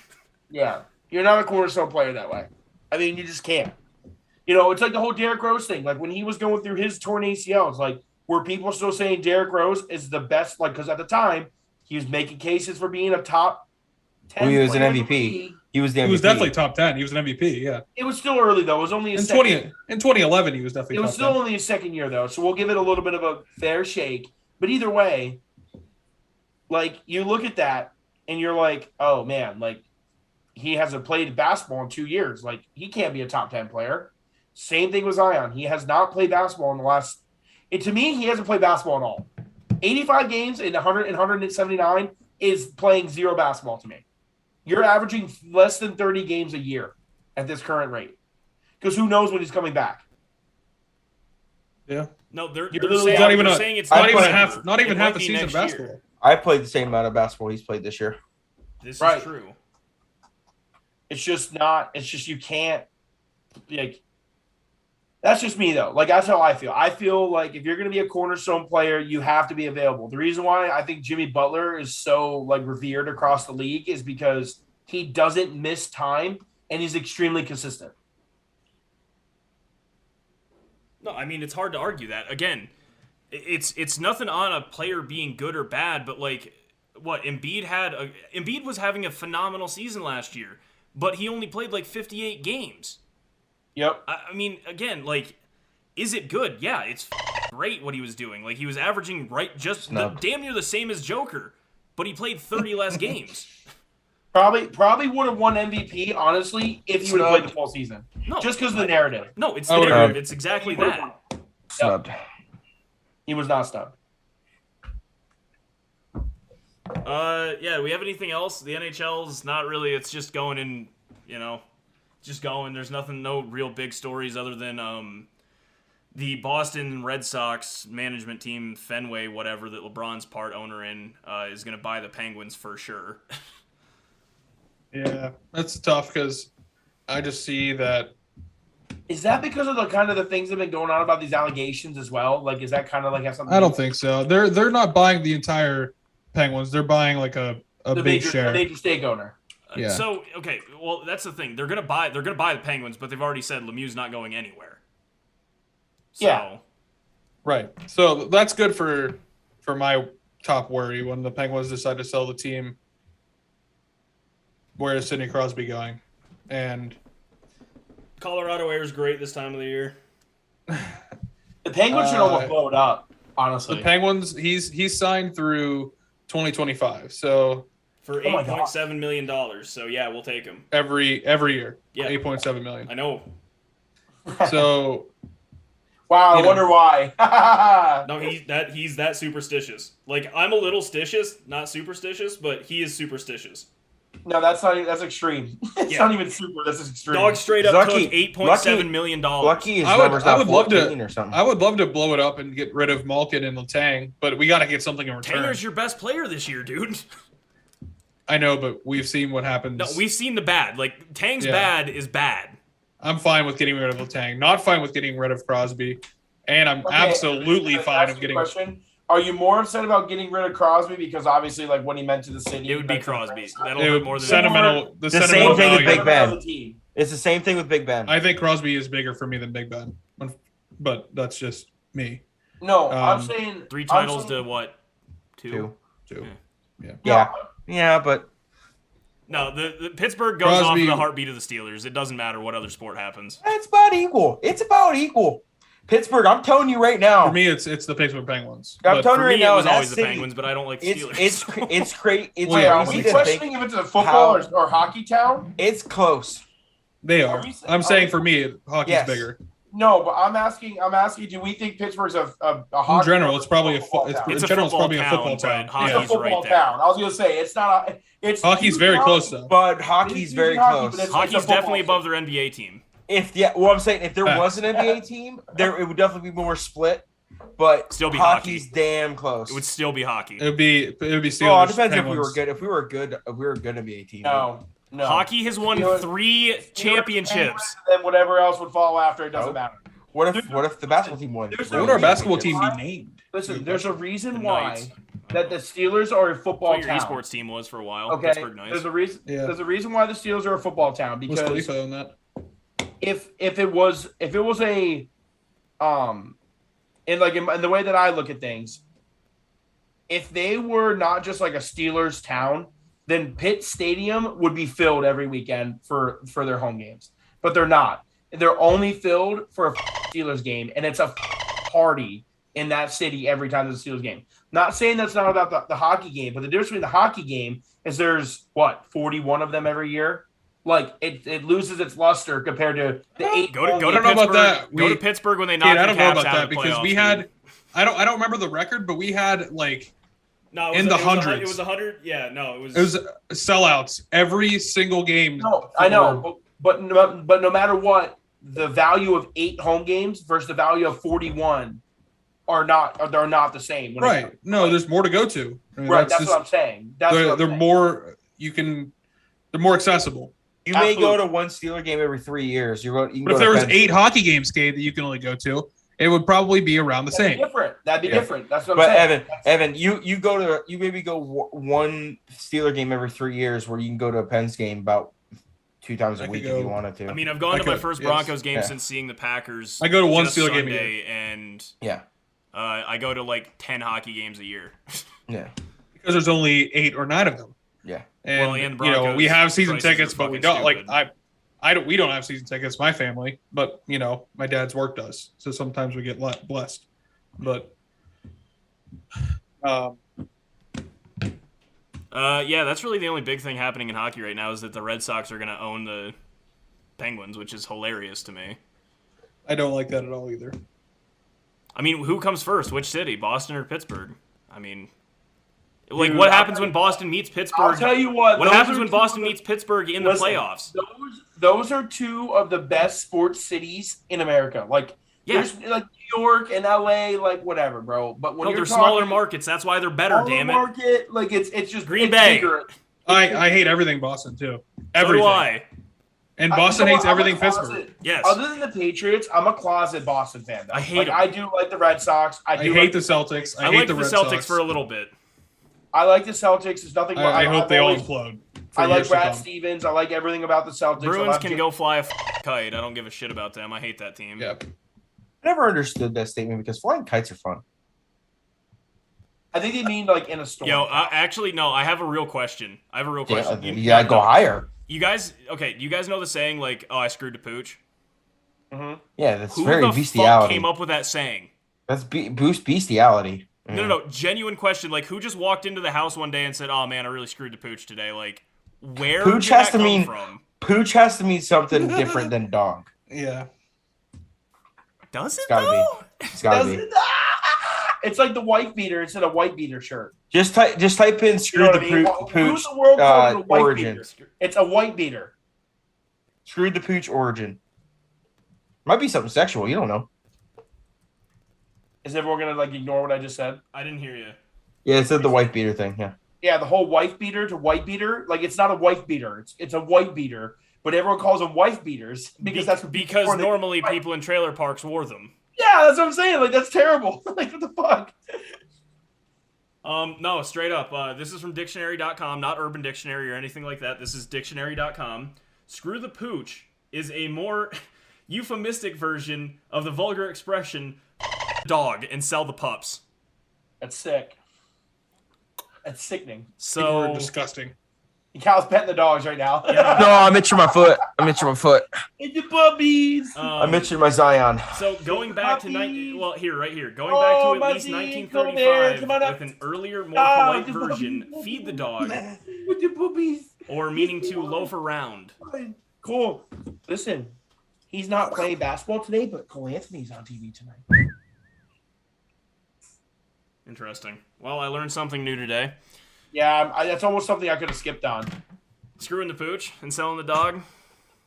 Yeah. You're not a cornerstone player that way. I mean, you just can't. You know, it's like the whole Derrick Rose thing. Like when he was going through his torn ACLs, like were people still saying Derrick Rose is the best? Like, because at the time he was making cases for being a top Well, he was an 10th player in the MVP. league. He was the MVP. He was definitely top 10. He was an MVP. Yeah. It was still early though. It was only In his 2011, he was definitely It was top still 10. only his second year though, so we'll give it a little bit of a fair shake. But either way, like you look at that and you're like, oh man, like he hasn't played basketball in 2 years. Like he can't be a top 10 player. Same thing with Zion. He has not played basketball in the last. To me, he hasn't played basketball at all. 85 games in 100 and 179 is playing zero basketball to me. You're averaging less than 30 games a year at this current rate. Because who knows when he's coming back? Yeah. No, they're literally saying, not even they're a- saying it's Not I even played- half. Not even It half might a be season of next year. basketball. I played the same amount of basketball he's played this year. This Right. is true. It's just not. It's just you can't. Like, that's just me though. Like that's how I feel. I feel like if you're going to be a cornerstone player, you have to be available. The reason why I think Jimmy Butler is so like revered across the league is because he doesn't miss time and he's extremely consistent. No, I mean it's hard to argue that. Again, it's nothing on a player being good or bad, but like what Embiid was having a phenomenal season last year, but he only played like 58 games. Yep. I mean, again, like, is it good? Yeah, it's great what he was doing. Like he was averaging damn near the same as Joker, but he played 30 less games. Probably would have won MVP honestly if he would have played the full season. No, Just because of the narrative. No, it's I would narrative. agree. It's exactly that. Snubbed. He was not stubbed. Yeah, we have anything else? The NHL's not really. It's just going in, just going. There's nothing, no real big stories other than the Boston Red Sox management team, Fenway, whatever, that LeBron's part owner in, is going to buy the Penguins for sure. Yeah, that's tough because I just see that. Is that because of the kind of the things that have been going on about these allegations as well? Like, is that kind of like have something? I don't think so. They're not buying the entire Penguins. They're buying like a big share. A major stake owner. Yeah. So okay, well that's the thing. They're gonna buy the Penguins, but they've already said Lemieux's not going anywhere. So, Yeah. Right. So that's good for my top worry when the Penguins decide to sell the team. Where is Sidney Crosby going? And Colorado Air is great this time of the year. The Penguins should almost blow it up, honestly. the Penguins, he's signed through 2025. So For Oh my God. $8.7 million. So yeah, we'll take him. every year, Yeah. 8.7 million. I know. So Wow, I You know. wonder why. No, he's that superstitious. Like I'm a little stitious, not superstitious, but he is superstitious. No, that's not. That's extreme. It's Yeah. not even super. That's just extreme. Dog straight up Lucky- took $8.7 million. Lucky his I would- number's I not would love to- 14 or something. I would love to blow it up and get rid of Malkin and Letang, but we got to get something in return. Tanger's your best player this year, dude. I know, but we've seen what happens. No, we've seen the bad. Like Tang's Yeah. bad is bad. I'm fine with getting rid of Letang. Not fine with getting rid of Crosby, and I'm Okay, absolutely can I fine ask of you a getting. Question: Are you more upset about getting rid of Crosby because obviously, like what he meant to the city? It would be meant to the Crosby. franchise? That'll It hurt would- more than sentimental. The same sentimental thing with value. Big Ben. The team. It's the same thing with Big Ben. I think Crosby is bigger for me than Big Ben, but that's just me. No, I'm Um, saying 3 I'm titles saying- to what? 2? Too. Yeah, but No, the Pittsburgh goes off Crosby- of the heartbeat of the Steelers. It doesn't matter what other sport happens. it's about equal. It's about equal. Pittsburgh, I'm telling you right now. For me, it's the Pittsburgh Penguins. I'm But telling For you right me, it now, was that always the city, Penguins, but I don't like the it's Steelers. it's crazy. It's Well, yeah, Are crazy we to questioning think if it's a football how- or hockey town? it's close. they Are are. we- I'm are saying we- for me, hockey's Yes. bigger. No, but I'm asking. Do we think Pittsburgh's a hockey? In general, or it's probably a football fo- it's, town? It's in a general, it's football probably a football town, town. but hockey- It's a Hockey's football right there. town. I was gonna say it's not. It's Hockey's very close though. But hockey's very Hockey, close. but it's- Hockey's a football definitely team. above their NBA team. I'm saying if there Facts. was an NBA team, it would definitely be more split. But Still be hockey's hockey. damn close. It would still be hockey. It would be Steelers. Oh, it depends Penguins. if we were good. If we were a good NBA team. No. Hockey has won Steelers- 3 championships. Then whatever else would follow after it doesn't Nope. matter. What if the basketball team won? There's What no would our reason basketball team why- be named? Listen, there's a reason The why Knights. that the Steelers are a football What your town. esports team was for a while. Okay, Pittsburgh Knights. there's a reason. Yeah. There's a reason why the Steelers are a football town What's because Khalifa on that? if it was a in the way that I look at things, if they were not just like a Steelers town, then Pitt Stadium would be filled every weekend for their home games. But they're not. They're only filled for a Steelers game, and it's a party in that city every time there's a Steelers game. Not saying that's not about the hockey game, but the difference between the hockey game is there's, 41 of them every year? Like, it loses its luster compared to the 8. Go to I don't know Pittsburgh. about that. Go to Pittsburgh when they knock I the don't know Caps about out that of the because we playoffs, had. dude. I don't remember the record, but we had like No, in the hundreds. It was 100. Yeah, no, it was. it was sellouts every single game. No, I know, but no matter what, the value of 8 home games versus the value of 41 are not the same. Right? No, there's more to go to. I mean, Right. That's just- what I'm saying. That's what I'm they're saying. more. They're more accessible. You may go Absolutely. to one Steeler game every 3 years. You can But go if to there was Penn- 8 hockey games, Gabe, that you can only go to, it would probably be around the That'd be same. different. That'd be Yeah. different. That's what I'm But saying. Evan, you maybe go one Steeler game every 3 years, where you can go to a Pens game about 2 times I a could week go- if you wanted to. I mean, I've gone I to my could, first yes. Broncos game Yeah. since seeing the Packers. I go to one just Steeler game a Sunday, and yeah, I go to like 10 hockey games a year. yeah, Because there's only 8 or 9 of them. yeah. And, Well, and we Broncos have season prices are tickets, but we fucking don't. Like stupid. we don't have season tickets. My family, but my dad's work does. So sometimes we get blessed. But Yeah, that's really the only big thing happening in hockey right now is that the Red Sox are going to own the Penguins, which is hilarious to me. I don't like that at all either. I mean, who comes first? Which city? Boston or Pittsburgh? I mean, like, Dude, what I'll happens tell when Boston meets I'll Pittsburgh? tell you what. What those happens are when two Boston of the- meets Pittsburgh in the Listen, playoffs? Those are 2 of the best sports cities in America. Like, Yeah. there's like New York and LA, like whatever, bro. But when No, you're they're smaller talking markets. That's why they're better, smaller damn it. market, like it's just Green it's Bay. bigger. I hate everything Boston too. So Everything. do I. And I- Boston you know hates what? I'm a everything closet- Pittsburgh. Yes. Other than the Patriots, I'm a closet Boston fan. Though. I hate like, 'em. I do like the Red Sox. I I do hate like the Celtics. I I hate like the the Red Celtics Sox. for a little bit. I like the Celtics. There's nothing. I hope I've they all always- implode. for I like years to Brad come. Stevens. I like everything about the Celtics. I Bruins love can Jim- go fly a kite. I don't give a shit about them. I hate that team. Yeah. I never understood that statement because flying kites are fun. I think they mean like in a storm. Yo, actually, no. I have a real question. I have a real question. Yeah, you gotta go higher. You guys, okay? You guys know the saying like, "Oh, I screwed the pooch." Mhm. Yeah, that's Who very the fuck bestiality. came up with that saying? That's boost bestiality. No. Genuine question. Like, who just walked into the house one day and said, "Oh man, I really screwed the pooch today." Like, where Pooch did has that to come mean- from? Pooch has to mean something different than dog. Yeah. Does it gotta be. though? It's gotta be. It's like the white beater instead of white beater shirt. Just type in You screw know the what I mean? pooch Who's the world calls it a white origin. beater? It's a white beater. Screwed the pooch origin. Might be something sexual. You don't know. Is everyone gonna like ignore what I just said? I didn't hear you. Yeah, it said the white beater thing. Yeah. Yeah, the whole wife beater to white beater, like it's not a wife beater. It's a white beater, but everyone calls them wife beaters because that's what because before they- normally people in trailer parks wore them. Yeah, that's what I'm saying. Like that's terrible. Like what the fuck? No, straight up. This is from dictionary.com, not Urban Dictionary or anything like that. This is dictionary.com. Screw the pooch is a more euphemistic version of the vulgar expression dog and sell the pups. That's sick. That's sickening. People So are disgusting. Cal's petting the dogs right now. No, I'm itching my foot. It's the puppies. I'm itching my Zion. So going back to Puppies. right here, going back to at my least dear, come here, 1935 come on up. with an earlier, more Ah, polite the version, puppies. feed the dog, With the puppies. or meaning to loaf around. Cool. Listen, he's not playing basketball today, but Cole Anthony's on TV tonight. Interesting. Well, I learned something new today. Yeah, that's almost something I could have skipped on. Screwing the pooch and selling the dog.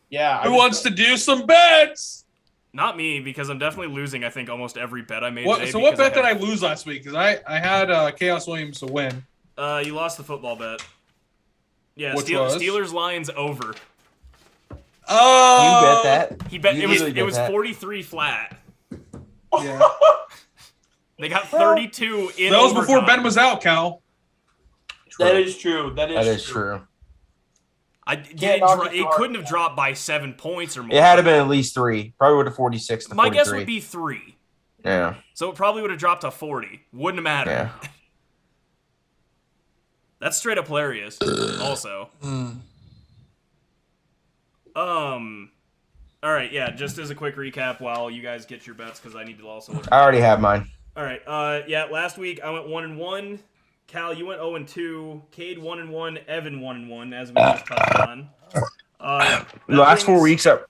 Yeah. Who wants to do some bets? Not me, because I'm definitely losing, I think, almost every bet I made What, today. so what because bet did I had- lose last week? Because I had Chaos Williams to win. You lost the football bet. Yeah, Which was? Steelers Lions over. Oh, You bet that? He bet You it was literally bet 43 flat. Yeah. They got 32 in That was before overtime. Ben was out, Cal. That is true. That is true. It couldn't have dropped by 7 points or more. It had to been at least 3. Probably would have 46 to My 43. guess would be 3. Yeah. So it probably would have dropped to 40. Wouldn't have mattered. Yeah. That's straight up hilarious. Also. All right, yeah. Just as a quick recap, while you guys get your bets, because I need to also look. I already have mine. All right. Yeah. Last week I went 1-1. Cal, you went 0-2. Cade 1-1. Evan 1-1, as we just touched on. Last 4 weeks I went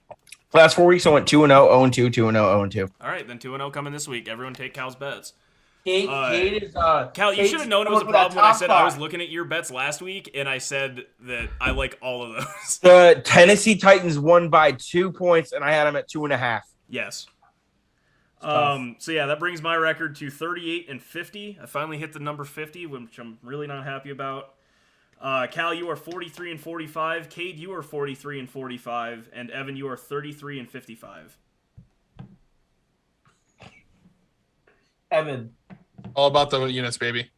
2-0, 0-2, 2-0, 0-2. All right, then 2-0 coming this week. Everyone take Cal's bets. Cade is Cal, you should have known it was a problem when I said I was looking at your bets last week, and I said that I like all of those. The Tennessee Titans won by 2 points, and I had them at 2.5. Yes. So yeah, that brings my record to 38-50. I finally hit the number 50, which I'm really not happy about. Cal, you are 43-45. Cade, you are 43-45, and Evan, you are 33-55. Evan. All about the units, baby.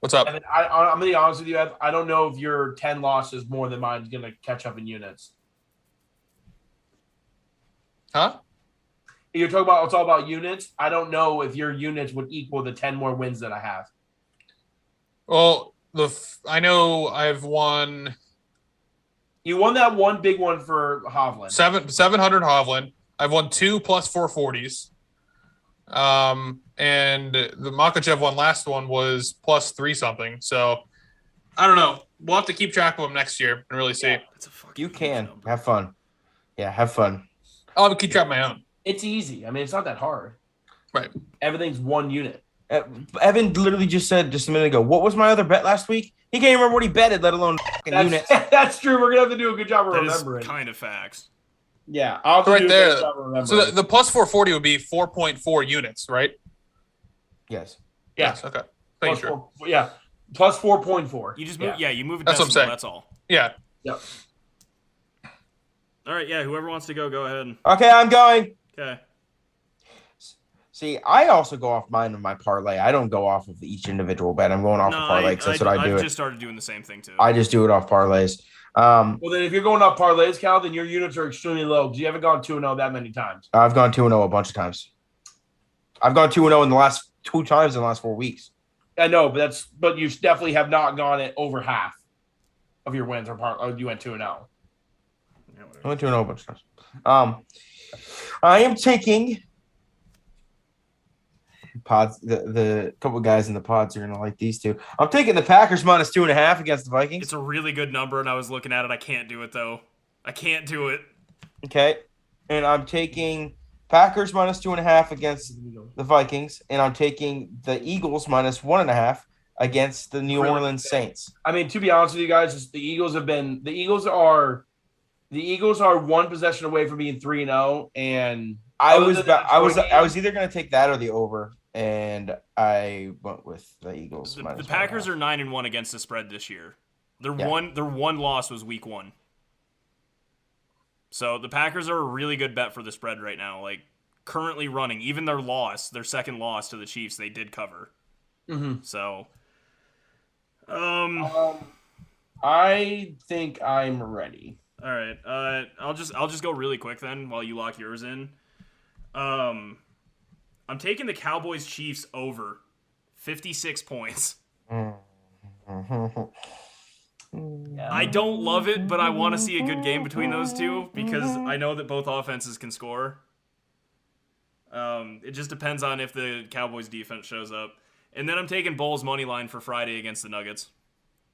What's up? Evan, I'm gonna be honest with you. I don't know if your 10 losses more than mine's gonna catch up in units. Huh? You're talking about it's all about units. I don't know if your units would equal the 10 more wins that I have. Well, I know I've won You won that one big one for Hovland. 700 Hovland. I've won 2 plus 440s. And the Makachev one last one was plus 3 something. So I don't know. We'll have to keep track of them next year and really see. That's a fucking You can. number. Have fun. Yeah, have fun. I'll have to keep track of my own. It's easy. I mean, it's not that hard. Right. Everything's one unit. Evan literally just said just a minute ago, what was my other bet last week? He can't remember what he betted, let alone units. That's true. We're gonna have to do a good job of That is remembering. kind of facts. Yeah, I'll have to Right do a there. good job of remembering. So the plus 440 would be 4.4 units, right? Yes. yeah, Yes, okay. plus Thank you. 4, yeah, plus 4.4. You just move. Yeah, you move it. That's what I'm decimal, saying. That's all. Yeah. Yep. All right. Yeah. Whoever wants to go ahead. Okay, I'm going. Okay. See, I also go off mine of my parlay. I don't go off of each individual bet. I'm going off of parlay because that's what I do. I've just started doing the same thing too. I just do it off parlays. Well, then if you're going off parlays, Cal, then your units are extremely low because you haven't gone 2-0 that many times. I've gone 2-0 a bunch of times. I've gone 2-0 in the last 2 times in the last 4 weeks. I know, but you definitely have not gone it over half of your wins or you went 2-0. Yeah, I whatever. went 2-0 a bunch of times. I am taking pods. The couple guys in the pods are gonna like these two. I'm taking the Packers minus 2.5 against the Vikings. It's a really good number, and I was looking at it. I can't do it though. I can't do it. Okay, and I'm taking Packers minus 2.5 against the Vikings, and I'm taking the Eagles minus 1.5 against the New Orleans Saints. I mean, to be honest with you guys, the Eagles are one possession away from being 3-0, and I other was than the I was Detroit I game- was either gonna take that or the over, and I went with the Eagles. The minus Packers 1.5. are 9-1 against the spread this year. Their Yeah. one loss was week 1. So the Packers are a really good bet for the spread right now. Like currently running, even their second loss to the Chiefs, they did cover. Mhm. So, I think I'm ready. all right. I'll just go really quick then while you lock yours in. I'm taking the Cowboys Chiefs over 56 points. I don't love it, but I want to see a good game between those two because I know that both offenses can score. It just depends on if the Cowboys defense shows up. And then I'm taking Bulls money line for Friday against the Nuggets.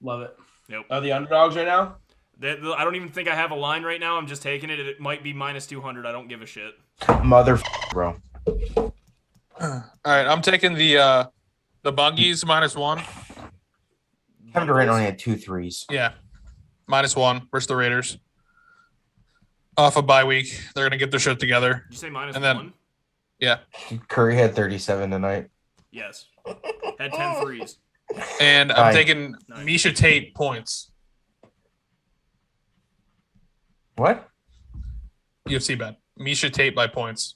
Love it. Nope. Are the underdogs right now? I don't even think I have a line right now. I'm just taking it. It might be minus 200. I don't give a shit. Mother, bro. All right, I'm taking the Bungies minus 1. Kevin Durant only had 2 threes. Yeah, minus 1 versus the Raiders. Off a bye week, they're gonna get their shit together. Did you say minus And then- 1? Yeah, Curry had 37 tonight. Yes. Had 10 threes. and I'm Nice. taking Nice. Misha Tate points. What? UFC bet. Misha Tate by points.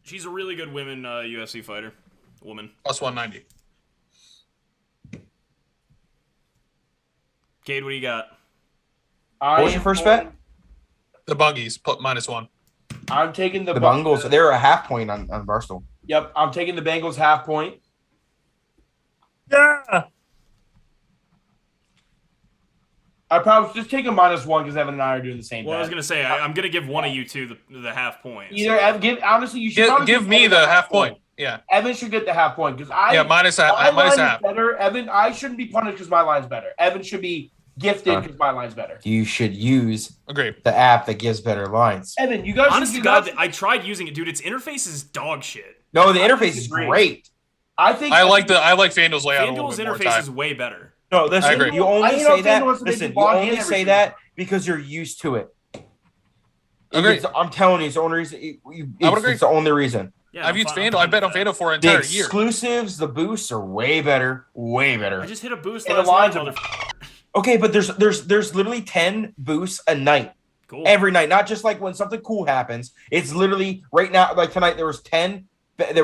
She's a really good women UFC fighter. Woman. Plus 190. Cade, what do you got? What was your first bet? The Bungies put minus 1. I'm taking the The Bengals. They're a half point on Barstool. Yep, I'm taking the Bengals half point. Yeah. I probably just take a -1 because Evan and I are doing the same. Well, I was bet. gonna say I'm gonna give one of you two the half point. Either give honestly, you should probably Give me Evan the half point. Yeah. Evan should get the half point because Minus my line minus is half. better. Evan, I shouldn't be punished because my line's better. Evan should be gifted because my line's better. You should use Agree. the app that gives better lines. Evan, you guys. Honest to should- God, I tried using it, dude. Its interface is dog shit. No, the interface is disagree. great. I think I like FanDuel's layout a little FanDuel's bit more. interface Ty. is way better. No, listen, I agree. you I only know say that. FanDuel wants to make Listen, you you log in only every say single- that because you're used to it. Agreed. I'm telling you, it's the only reason. I would agree. It's the only reason. Yeah, I've I'm used fine- I'm FanDuel. I fine bet on with that. FanDuel for an The entire year. exclusives, the boosts are way better. Way better. I just hit a boost And the last lines night. are Okay, but there's literally 10 boosts a night. Cool. Every night, not just like when something cool happens. It's literally right now, like tonight, there was 10 bet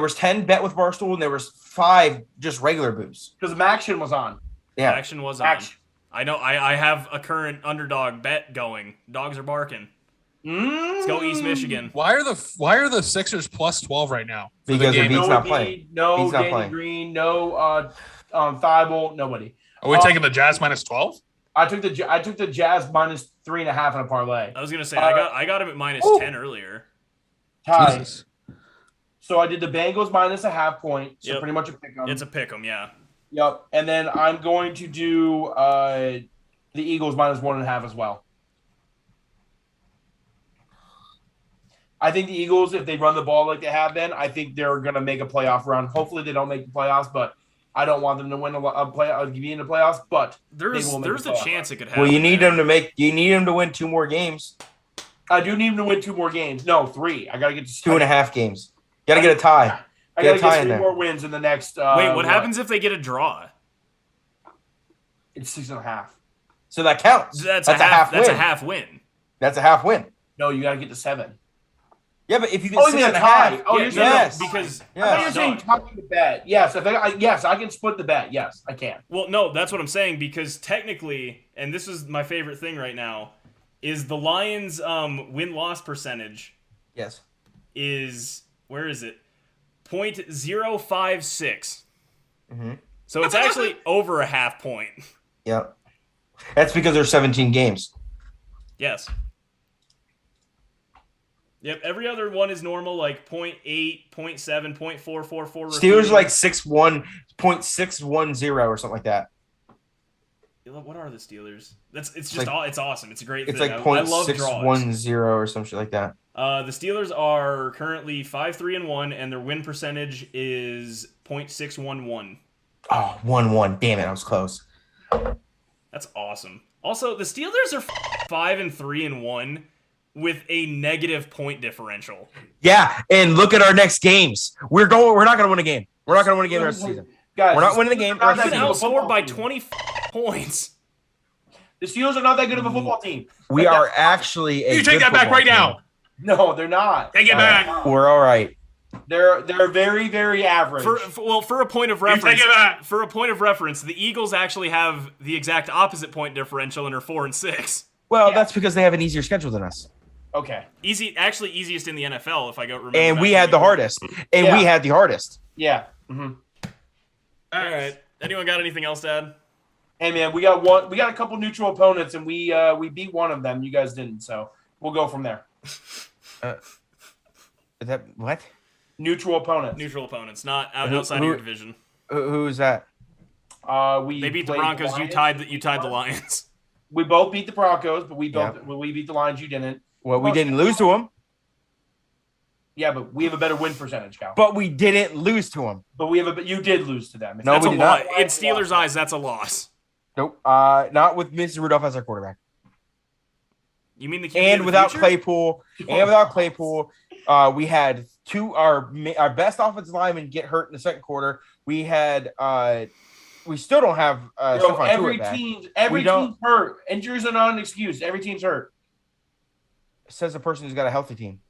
with Barstool, and there was 5 just regular boosts. because Maction was on. Yeah. Action was on. Action. I know. I have a current underdog bet going. Dogs are barking. Let's go East Michigan. Why are the Sixers plus 12 right now? For the Because game? Embiid's No not Embiid, playing. No He's not Danny playing. Green. No Thibault. Nobody. Are we taking the Jazz minus 12? I took the Jazz -3.5 in a parlay. I was gonna say Uh, I got him at minus Ooh. 10 earlier. Ty. Jesus. So I did the Bengals -0.5 point. So Yep. pretty much a pick 'em. It's a pick 'em, yeah. Yep. And then I'm going to do the Eagles -1.5 as well. I think the Eagles, if they run the ball like they have been, I think they're going to make a playoff run. Hopefully, they don't make the playoffs, but I don't want them to win be in the playoffs. But There's They will make a the playoff. chance it could happen. Well, you need man. them to make. You need them to win 2 more games, I do need them to win 2 more games. No, 3. I got to get to 2.5 games. You got to get a tie. I get got a to tie get in 3 there. more wins in the next. Wait, what happens if they get a draw? It's 6.5. So that counts. That's, a a half. That's win. a half win. That's a half win. No, you got to get to 7. Yeah, but if you get Oh, you mean a 6.5, tie? Oh, Yeah, you're no, saying yes. because I thought you were yes. saying tie the bet. Yes, yes, I can split the bet. Yes, I can. well, no, that's what I'm saying because technically, and this is my favorite thing right now, is the Lions' win-loss percentage Yes. is where is it? 0.056. Mhm. So it's actually over a half point. Yep. That's because there's 17 games. Yes. Yep, every other one is normal, like 0.8, 0.7, 0.444. Steelers are like 6.1.610 or something like that. What are the Steelers? It's like- it's awesome. It's a great It's thing. like I love draws. 0.610 or some shit like that. The Steelers are currently 5-3-1, and their win percentage is 0.611. Oh, 1-1. Damn it, I was close. That's awesome. Also, the Steelers are 5-3-1 with a negative point differential. Yeah, and look at our next games. We're not going to win a game. We're not going to win a game the rest of the season. Guys, We're not winning the game. Steelers are We've not been that good of a outscored by football 20 team. points. The Steelers are not that good of a football team. We are actually a You take good that back football right team. now. No, they're not. Take it back. We're all right. They're very, very average. For a point of You reference, take it back. for a point of reference, the Eagles actually have the exact opposite point differential and are 4-6. Well, Yeah. that's because they have an easier schedule than us. Okay. Actually easiest in the NFL if I go remember. And back we to had the week. hardest. And Yeah. we had the hardest. Yeah. Mm-hmm. All right. Anyone got anything else to add? Hey man, we got a couple neutral opponents, and we beat one of them. You guys didn't, so we'll go from there. Is that what? Neutral opponents. Neutral opponents, not Who- outside of who- your division. Who's that? We They beat the played Broncos. You Lions. tied the Lions. We both beat the Broncos, but we Yeah. beat the Lions. You didn't. Well, we didn't lose to him, Yeah, but we have a better win percentage, Cal. but we didn't lose to him. But you did lose to them. No, That's we a did lot. not. In Steelers' eyes, that's a loss. Nope. Not with Mr. Rudolph as our quarterback. You mean the QB And of the without future? Claypool, we had our best offensive linemen get hurt in the second quarter. We had we still don't have Bro, Stephon every Tuitt back. every We don't- team's hurt. Injuries are not an excuse. Every team's hurt. Says the person who's got a healthy team.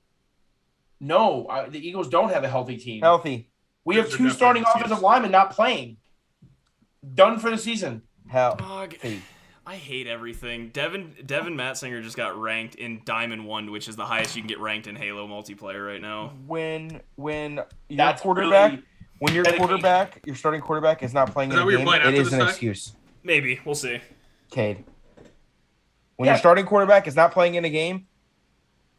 No, the Eagles don't have a healthy team. Healthy. We have Those are 2 starting definitely offensive linemen not playing. Done for the season. Dog, Healthy. I hate everything. Devin Matzinger just got ranked in Diamond 1, which is the highest you can get ranked in Halo multiplayer right now. When your That's quarterback really when your dedication. quarterback, your starting quarterback is not playing Is in that a what you're game, playing it after is this an time? excuse. Maybe. We'll see. Cade. When Yeah. your starting quarterback is not playing in a game,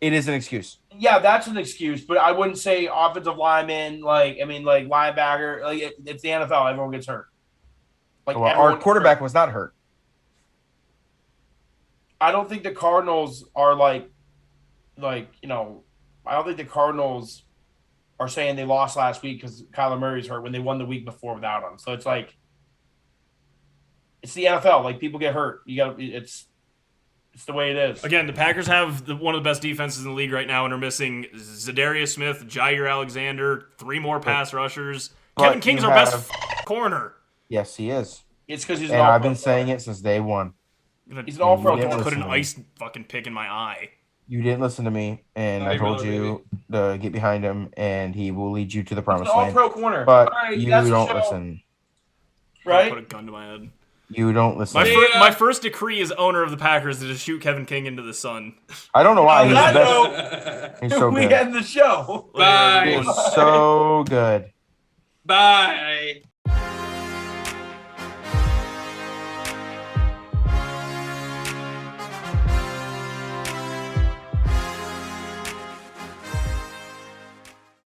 it is an excuse. Yeah, that's an excuse, but I wouldn't say offensive lineman. Like linebacker. Like it's the NFL. Everyone gets hurt. Like Well, everyone our gets quarterback hurt. was not hurt. I don't think the Cardinals are like you know. I don't think the Cardinals are saying they lost last week because Kyler Murray's hurt when they won the week before without him. So it's like it's the NFL. Like people get hurt. You got it's the way it is. Again, the Packers have one of the best defenses in the league right now and are missing Zadarius Smith, Jair Alexander, 3 more pass rushers. but Kevin King's you our best have- corner. Yes, he is. It's because he's And I've been saying it since day one. He's an all-pro. Yeah. Put an Listen. ice fucking pick in my eye. You didn't listen to me, and Not I even told really. you to get behind him, and he will lead you to the He's an promised land. all-pro corner. But All right, you that's the don't show, listen. right? Put a gun to my head. You don't listen. My first decree as owner of the Packers is to shoot Kevin King into the sun. I don't know why. On He's that the best. note, He's so we good. end the show. Bye. He's so good. Bye.